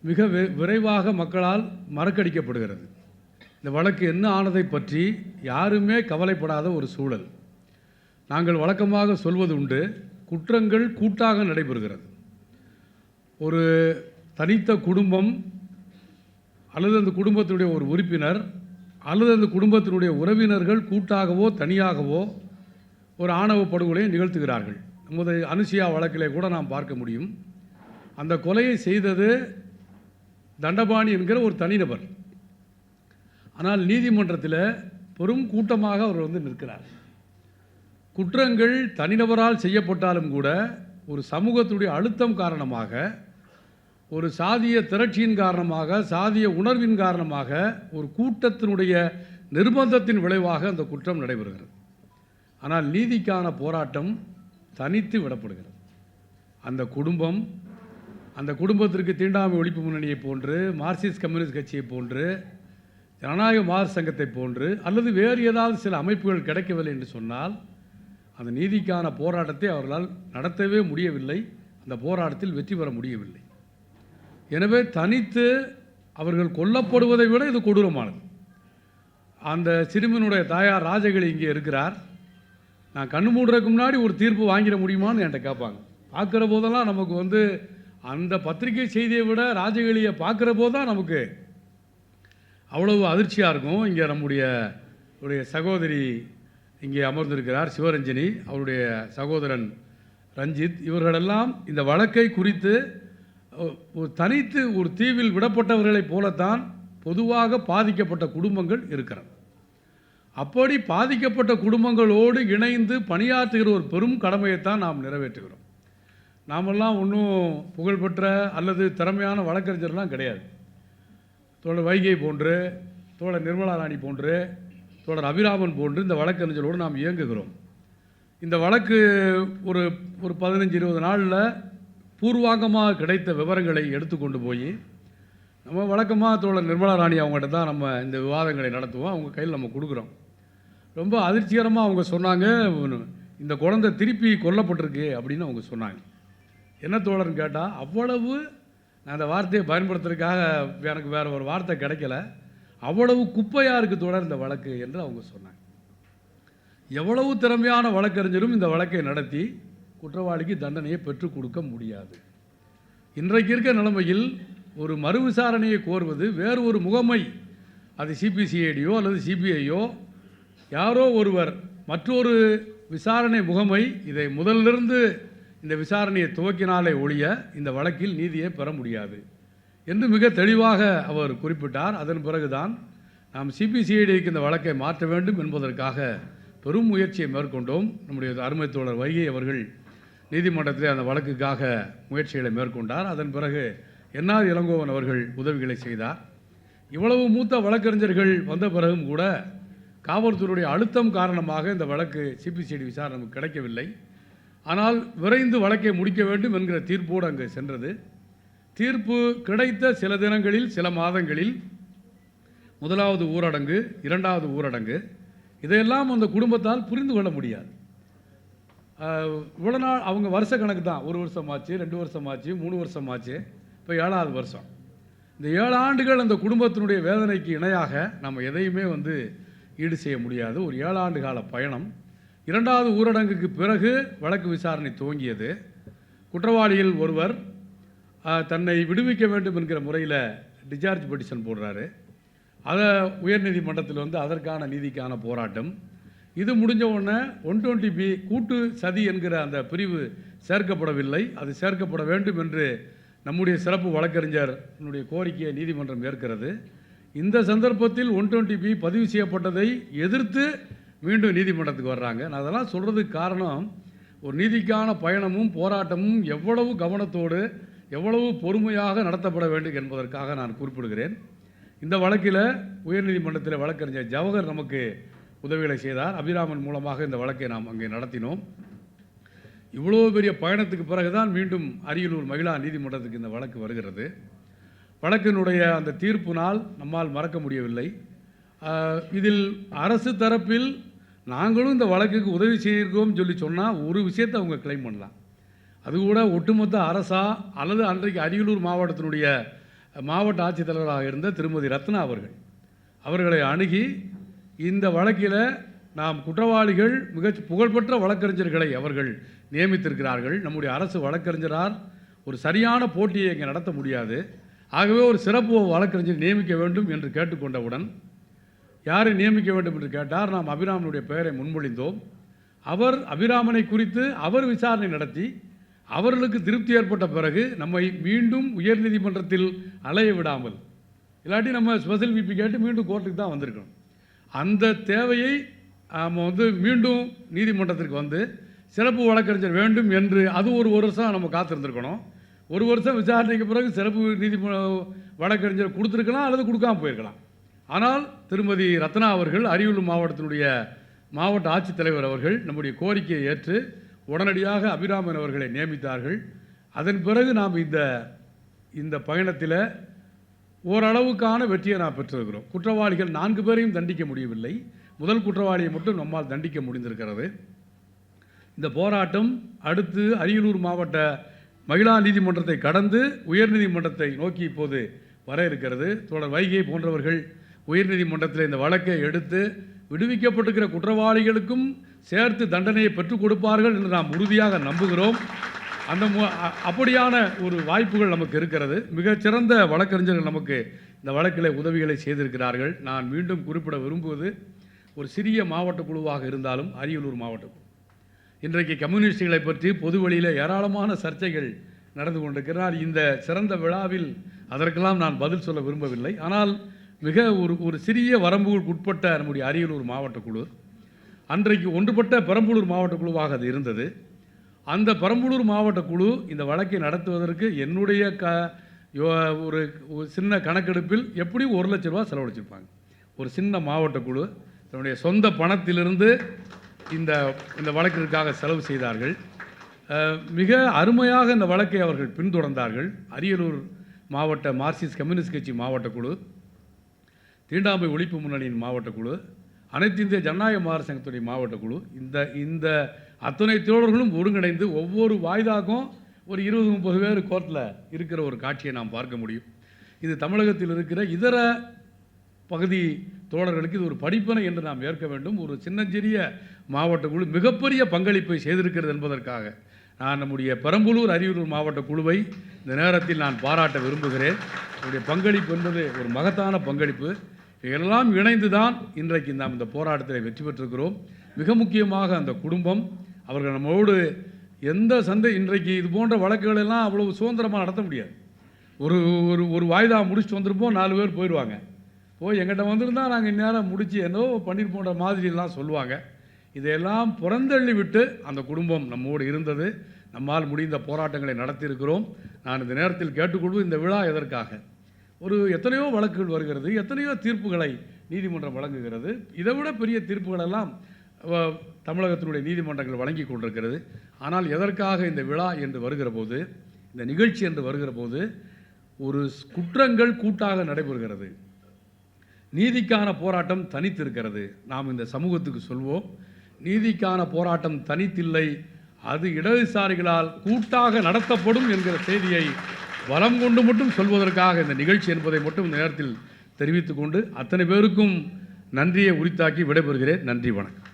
மிக விரைவாக மக்களால் மறக்கடிக்கப்படுகிறது. இந்த வழக்கு என்ன ஆனதை பற்றி யாருமே கவலைப்படாத ஒரு சூழல். நாங்கள் வழக்கமாக சொல்வது உண்டு, குற்றங்கள் கூட்டாக நடைபெறுகிறது. ஒரு தனித்த குடும்பம் அல்லது அந்த குடும்பத்தினுடைய ஒரு உறுப்பினர் அல்லது அந்த குடும்பத்தினுடைய உறவினர்கள் கூட்டாகவோ தனியாகவோ ஒரு ஆணவ படுகொலையை நிகழ்த்துகிறார்கள். நமது அனுசியா வழக்கிலே கூட நாம் பார்க்க முடியும். அந்த கொலையை செய்தது தண்டபாணி என்கிற ஒரு தனிநபர். ஆனால் நீதிமன்றத்தில் பெரும் கூட்டமாக அவர் வந்து நிற்கிறார். குற்றங்கள் தனிநபரால் செய்யப்பட்டாலும் கூட ஒரு சமூகத்துடைய அழுத்தம் காரணமாக, ஒரு சாதிய திரட்சியின் காரணமாக, சாதிய உணர்வின் காரணமாக, ஒரு கூட்டத்தினுடைய நிர்பந்தத்தின் விளைவாக அந்த குற்றம் நடைபெறுகிறது. ஆனால் நீதிக்கான போராட்டம் தனித்து விடப்படுகிறது. அந்த குடும்பத்திற்கு தீண்டாமை ஒழிப்பு முன்னணியை போன்று, மார்க்சிஸ்ட் கம்யூனிஸ்ட் கட்சியை போன்று, ஜனநாயக மாதர் சங்கத்தை போன்று அல்லது வேறு ஏதாவது சில அமைப்புகள் கிடைக்கவில்லை என்று சொன்னால் அந்த நீதிக்கான போராட்டத்தை அவர்களால் நடத்தவே முடியவில்லை. அந்த போராட்டத்தில் வெற்றி பெற முடியவில்லை. எனவே தனித்து அவர்கள் கொல்லப்படுவதை விட இது கொடூரமானது. அந்த சிறுமியினுடைய தாயார் ராஜகளி இங்கே இருக்கிறார். நான் கண்ணு மூடுறதுக்கு முன்னாடி ஒரு தீர்ப்பு வாங்கிட முடியுமான்னு என்கிட்ட கேட்பாங்க. பார்க்குற போதெல்லாம் நமக்கு வந்து அந்த பத்திரிகை செய்தியை விட ராஜகளியை பார்க்குற போது தான் நமக்கு அவ்வளவு அதிர்ச்சியாக இருக்கும். இங்கே நம்முடைய சகோதரி இங்கே அமர்ந்திருக்கிறார் சிவரஞ்சனி, அவருடைய சகோதரன் ரஞ்சித், இவர்களெல்லாம் இந்த வழக்கை குறித்து தனித்து ஒரு தீவில் விடப்பட்டவர்களைப் போலத்தான் பொதுவாக பாதிக்கப்பட்ட குடும்பங்கள் இருக்கிறது. அப்படி பாதிக்கப்பட்ட குடும்பங்களோடு இணைந்து பணியாற்றுகிற ஒரு பெரும் கடமையைத்தான் நாம் நிறைவேற்றுகிறோம். நாமெல்லாம் ஒன்றும் புகழ்பெற்ற அல்லது திறமையான வழக்கறிஞர்லாம் கிடையாது. தோழர் வைகை போன்று, தோழர் நிர்மலா ராணி போன்று, தோழர் அபிராமன் போன்று இந்த வழக்கறிஞர்களோடு நாம் இயங்குகிறோம். இந்த வழக்கு ஒரு 15-20 நாளில் பூர்வாங்கமாக கிடைத்த விவரங்களை எடுத்துக்கொண்டு போய் நம்ம வழக்கமாக தோழர் நிர்மலா ராணி அவங்ககிட்ட தான் நம்ம இந்த விவாதங்களை நடத்துவோம். அவங்க கையில் நம்ம கொடுக்குறோம். ரொம்ப அதிர்ச்சிகரமாக அவங்க சொன்னாங்க, இந்த குழந்தை திருப்பி கொல்லப்பட்டிருக்கு அப்படின்னு அவங்க சொன்னாங்க. என்ன தோழர்னு கேட்டால், அவ்வளவு நான் அந்த வார்த்தையை பயன்படுத்துறதுக்காக எனக்கு வேறு ஒரு வார்த்தை கிடைக்கல, அவ்வளவு குப்பையாக இருக்குது தோழர் இந்த வழக்கு என்று அவங்க சொன்னாங்க. எவ்வளவு திறமையான வழக்கறிஞரும் இந்த வழக்கை நடத்தி குற்றவாளிக்கு தண்டனையை பெற்றுக் கொடுக்க முடியாது. இன்றைக்கு இருக்க நிலைமையில் ஒரு மறு விசாரணையை கோருவது வேறு ஒரு முகமை, அது சிபிசிஐடியோ அல்லது சிபிஐயோ யாரோ ஒருவர் மற்றொரு விசாரணை முகமை இதை முதலிலிருந்து இந்த விசாரணையை துவக்கினாலே ஒழிய இந்த வழக்கில் நீதியை பெற முடியாது என்று மிக தெளிவாக அவர் குறிப்பிட்டார். அதன் பிறகுதான் நாம் சிபிசிஐடிக்கு இந்த வழக்கை மாற்ற வேண்டும் என்பதற்காக பெரும் முயற்சியை மேற்கொண்டோம். நம்முடைய அருமை தோழர் வைகை அவர்கள் நீதிமன்றத்தில் அந்த வழக்குக்காக முயற்சிகளை மேற்கொண்டார். அதன் பிறகு என்ஆர் இளங்கோவன் அவர்கள் உதவிகளை செய்தார். இவ்வளவு மூத்த வழக்கறிஞர்கள் வந்த பிறகும் கூட காவல்துறையுடைய அழுத்தம் காரணமாக இந்த வழக்கு சிபிசிஐடி விசாரணை நமக்கு கிடைக்கவில்லை. ஆனால் விரைந்து வழக்கை முடிக்க வேண்டும் என்கிற தீர்ப்போடு அங்கே சென்றது. தீர்ப்பு கிடைத்த சில தினங்களில், சில மாதங்களில் முதலாவது ஊரடங்கு, இரண்டாவது ஊரடங்கு, இதையெல்லாம் அந்த குடும்பத்தால் புரிந்து கொள்ள முடியாது. இவ்வளோ நாள் அவங்க வருஷ கணக்கு தான், 1 வருஷம் ஆச்சு, 2 வருஷம் ஆச்சு, 3 வருஷம் ஆச்சு, இப்போ 7வது வருஷம். இந்த 7 ஆண்டுகள் அந்த குடும்பத்தினுடைய வேதனைக்கு இணையாக நம்ம எதையுமே ஈடு செய்ய முடியாது. ஒரு 7 ஆண்டு கால பயணம். இரண்டாவது ஊரடங்குக்கு பிறகு வழக்கு விசாரணை துவங்கியது. குற்றவாளிகள் ஒருவர் தன்னை விடுவிக்க வேண்டும் என்கிற முறையில் டிஸ்சார்ஜ் பெட்டிஷன் போடுறாரு. அதை உயர்நீதிமன்றத்தில் அதற்கான நீதிக்கான போராட்டம். இது முடிஞ்ச உடனே 120B கூட்டு சதி என்கிற அந்த பிரிவு சேர்க்கப்படவில்லை, அது சேர்க்கப்பட வேண்டும் என்று நம்முடைய சிறப்பு வழக்கறிஞர் கோரிக்கையை நீதிமன்றம் ஏற்கிறது. இந்த சந்தர்ப்பத்தில் 120B பதிவு செய்யப்பட்டதை எதிர்த்து மீண்டும் நீதிமன்றத்துக்கு வர்றாங்க. நான் அதெல்லாம் சொல்கிறதுக்கு காரணம், ஒரு நீதிக்கான பயணமும் போராட்டமும் எவ்வளவு கவனத்தோடு எவ்வளவு பொறுமையாக நடத்தப்பட வேண்டும் என்பதற்காக நான் குறிப்பிடுகிறேன். இந்த வழக்கில் உயர்நீதிமன்றத்தில் வழக்கறிஞர் ஜவஹர் நமக்கு உதவிகளை செய்தார். அபிராமன் மூலமாக இந்த வழக்கை நாம் அங்கே நடத்தினோம். இவ்வளோ பெரிய பயணத்துக்கு பிறகுதான் மீண்டும் அரியலூர் மகிழா நீதிமன்றத்துக்கு இந்த வழக்கு வருகிறது. வழக்கினுடைய அந்த தீர்ப்பு நாள் நம்மால் மறக்க முடியவில்லை. இதில் அரசு தரப்பில் நாங்களும் இந்த வழக்குக்கு உதவி செய்திருக்கோம் சொல்லி சொன்னால் ஒரு விஷயத்தை அவங்க கிளைம் பண்ணலாம். அது கூட ஒட்டுமொத்த அரசா அல்லது அன்றைக்கு அரியலூர் மாவட்டத்தினுடைய மாவட்ட ஆட்சித்தலைவராக இருந்த திருமதி ரத்னா அவர்களை அணுகி இந்த வழக்கில் நாம் குற்றவாளிகள் மிக புகழ்பெற்ற வழக்கறிஞர்களை அவர்கள் நியமித்திருக்கிறார்கள். நம்முடைய அரசு வழக்கறிஞரால் ஒரு சரியான போட்டியை இங்கே நடத்த முடியாது. ஆகவே ஒரு சிறப்பு வழக்கறிஞர் நியமிக்க வேண்டும் என்று கேட்டுக்கொண்டவுடன் யாரை நியமிக்க வேண்டும் என்று கேட்டார். நாம் அபிராமனுடைய பெயரை முன்மொழிந்தோம். அவர் அபிராமனை குறித்து அவர் விசாரணை நடத்தி அவர்களுக்கு திருப்தி ஏற்பட்ட பிறகு நம்மை மீண்டும் உயர்நீதிமன்றத்தில் அலைய விடாமல், இல்லாட்டி நம்ம ஸ்பெஷல் விபி கேட்டு மீண்டும் கோர்ட்டுக்கு தான் வந்திருக்கணும். அந்த தேவையை நம்ம மீண்டும் நீதிமன்றத்திற்கு சிறப்பு வழக்கறிஞர் வேண்டும் என்று அது ஒரு வருஷம் நம்ம காத்திருந்திருக்கணும். 1 வருஷம் விசாரணைக்கு பிறகு சிறப்பு வழக்கறிஞர் கொடுத்துருக்கலாம் அல்லது கொடுக்காம போயிருக்கலாம். ஆனால் திருமதி ரத்னா அவர்கள், அரியலூர் மாவட்டத்தினுடைய மாவட்ட ஆட்சித்தலைவர் அவர்கள் நம்முடைய கோரிக்கையை ஏற்று உடனடியாக அபிராமன் அவர்களை நியமித்தார்கள். அதன் பிறகு நாம் இந்த பயணத்தில் ஓரளவுக்கான வெற்றியை நாம் பெற்றிருக்கிறோம். குற்றவாளிகள் 4 பேரையும் தண்டிக்க முடியவில்லை. முதல் குற்றவாளியை மட்டும் நம்மால் தண்டிக்க முடிந்திருக்கிறது. இந்த போராட்டம் அடுத்து அரியலூர் மாவட்ட மகிழா நீதிமன்றத்தை கடந்து உயர்நீதிமன்றத்தை நோக்கி இப்போது வர இருக்கிறது. தோழர் வைகை போன்றவர்கள் உயர்நீதிமன்றத்தில் இந்த வழக்கை எடுத்து விடுவிக்கப்பட்டிருக்கிற குற்றவாளிகளுக்கும் சேர்த்து தண்டனையை பெற்றுக் கொடுப்பார்கள் என்று நாம் உறுதியாக நம்புகிறோம். அப்படியான ஒரு வாய்ப்புகள் நமக்கு இருக்கிறது. மிகச்சிறந்த வழக்கறிஞர்கள் நமக்கு இந்த வழக்கில் உதவிகளை செய்திருக்கிறார்கள். நான் மீண்டும் குறிப்பிட விரும்புவது, ஒரு சிறிய மாவட்ட குழுவாக இருந்தாலும் அரியலூர் மாவட்ட குழு இன்றைக்கு கம்யூனிஸ்டுகளை பற்றி பொது வழியில் ஏராளமான சர்ச்சைகள் நடந்து கொண்டிருக்கிறார். இந்த சிறந்த விழாவில் அதற்கெல்லாம் நான் பதில் சொல்ல விரும்பவில்லை. ஆனால் மிக ஒரு சிறிய வரம்புகளுக்கு உட்பட்ட நம்முடைய அரியலூர் மாவட்ட குழு அன்றைக்கு ஒன்றுபட்ட பெரம்பலூர் மாவட்ட குழுவாக அது இருந்தது. அந்த பெரம்பலூர் மாவட்ட குழு இந்த வழக்கை நடத்துவதற்கு என்னுடைய ஒரு சின்ன கணக்கெடுப்பில் எப்படி 1 லட்ச ரூபா செலவழிச்சிருப்பாங்க. ஒரு சின்ன மாவட்ட குழு தன்னுடைய சொந்த பணத்திலிருந்து இந்த வழக்கிற்காக செலவு செய்தார்கள். மிக அருமையாக இந்த வழக்கை அவர்கள் பின்தொடர்ந்தார்கள். அரியலூர் மாவட்ட மார்க்சிஸ்ட் கம்யூனிஸ்ட் கட்சி மாவட்ட குழு, தீண்டாமை ஒழிப்பு முன்னணியின் மாவட்ட குழு, அனைத்து இந்திய ஜனநாயக மாதர் சங்கத்துடைய மாவட்ட குழு, இந்த அத்தனை தோழர்களும் ஒருங்கிணைந்து ஒவ்வொரு வாய்தாக்கும் ஒரு 20-30 பேர் கோர்ட்டில் இருக்கிற ஒரு காட்சியை நாம் பார்க்க முடியும். இது தமிழகத்தில் இருக்கிற இதர பகுதி தோழர்களுக்கு இது ஒரு படிப்பினை என்று நாம் ஏற்க வேண்டும். ஒரு சின்னஞ்சிறிய மாவட்ட குழு மிகப்பெரிய பங்களிப்பை செய்திருக்கிறது என்பதற்காக நான் நம்முடைய பெரம்பலூர் அரியலூர் மாவட்ட குழுவை இந்த நேரத்தில் நான் பாராட்ட விரும்புகிறேன். என்னுடைய பங்களிப்பு என்பது ஒரு மகத்தான பங்களிப்பு. எல்லாம் இணைந்து தான் இன்றைக்கு நாம் இந்த போராட்டத்தில் வெற்றி பெற்றிருக்கிறோம். மிக முக்கியமாக அந்த குடும்பம், அவர்கள் நம்மோடு எந்த இன்றைக்கு இது போன்ற வழக்குகள் எல்லாம் அவ்வளவு சுதந்திரமாக நடத்த முடியாது. ஒரு ஒரு ஒரு வாய்தா முடிச்சுட்டு வந்திருப்போம், 4 பேர் போயிடுவாங்க. போய் எங்கிட்ட வந்திருந்தால் நாங்கள் இந்நேரம் முடித்து என்னோ பண்ணியிருப்போன்ற மாதிரிலாம் சொல்லுவாங்க. இதையெல்லாம் புறந்தள்ளி விட்டு அந்த குடும்பம் நம்மோடு இருந்தது. நம்மால் முடிந்த போராட்டங்களை நடத்தியிருக்கிறோம். நான் இந்த நேரத்தில் கேட்டுக்கொள்வது, இந்த விழா எதற்காக? எத்தனையோ வழக்குகள் வருகிறது, எத்தனையோ தீர்ப்புகளை நீதிமன்றம் வழங்குகிறது. இதை விட பெரிய தீர்ப்புகளெல்லாம் தமிழகத்தினுடைய நீதிமன்றங்கள் வழங்கி கொண்டிருக்கிறது. ஆனால் எதற்காக இந்த விழா என்று வருகிற போது, இந்த நிகழ்ச்சி என்று வருகிற போது, ஒரு குற்றங்கள் கூட்டாக நடைபெறுகிறது. நீதிக்கான போராட்டம் தனித்திருக்கிறது. நாம் இந்த சமூகத்துக்கு சொல்வோம், நீதிக்கான போராட்டம் தனித்தில்லை, அது இடதுசாரிகளால் கூட்டாக நடத்தப்படும் என்கிற செய்தியை வலம் கொண்டு மட்டும் சொல்வதற்காக இந்த நிகழ்ச்சி என்பதை மட்டும் இந்த நேரத்தில் தெரிவித்துக்கொண்டு அத்தனை பேருக்கும் நன்றியை உரித்தாக்கி விடைபெறுகிறேன். நன்றி, வணக்கம்.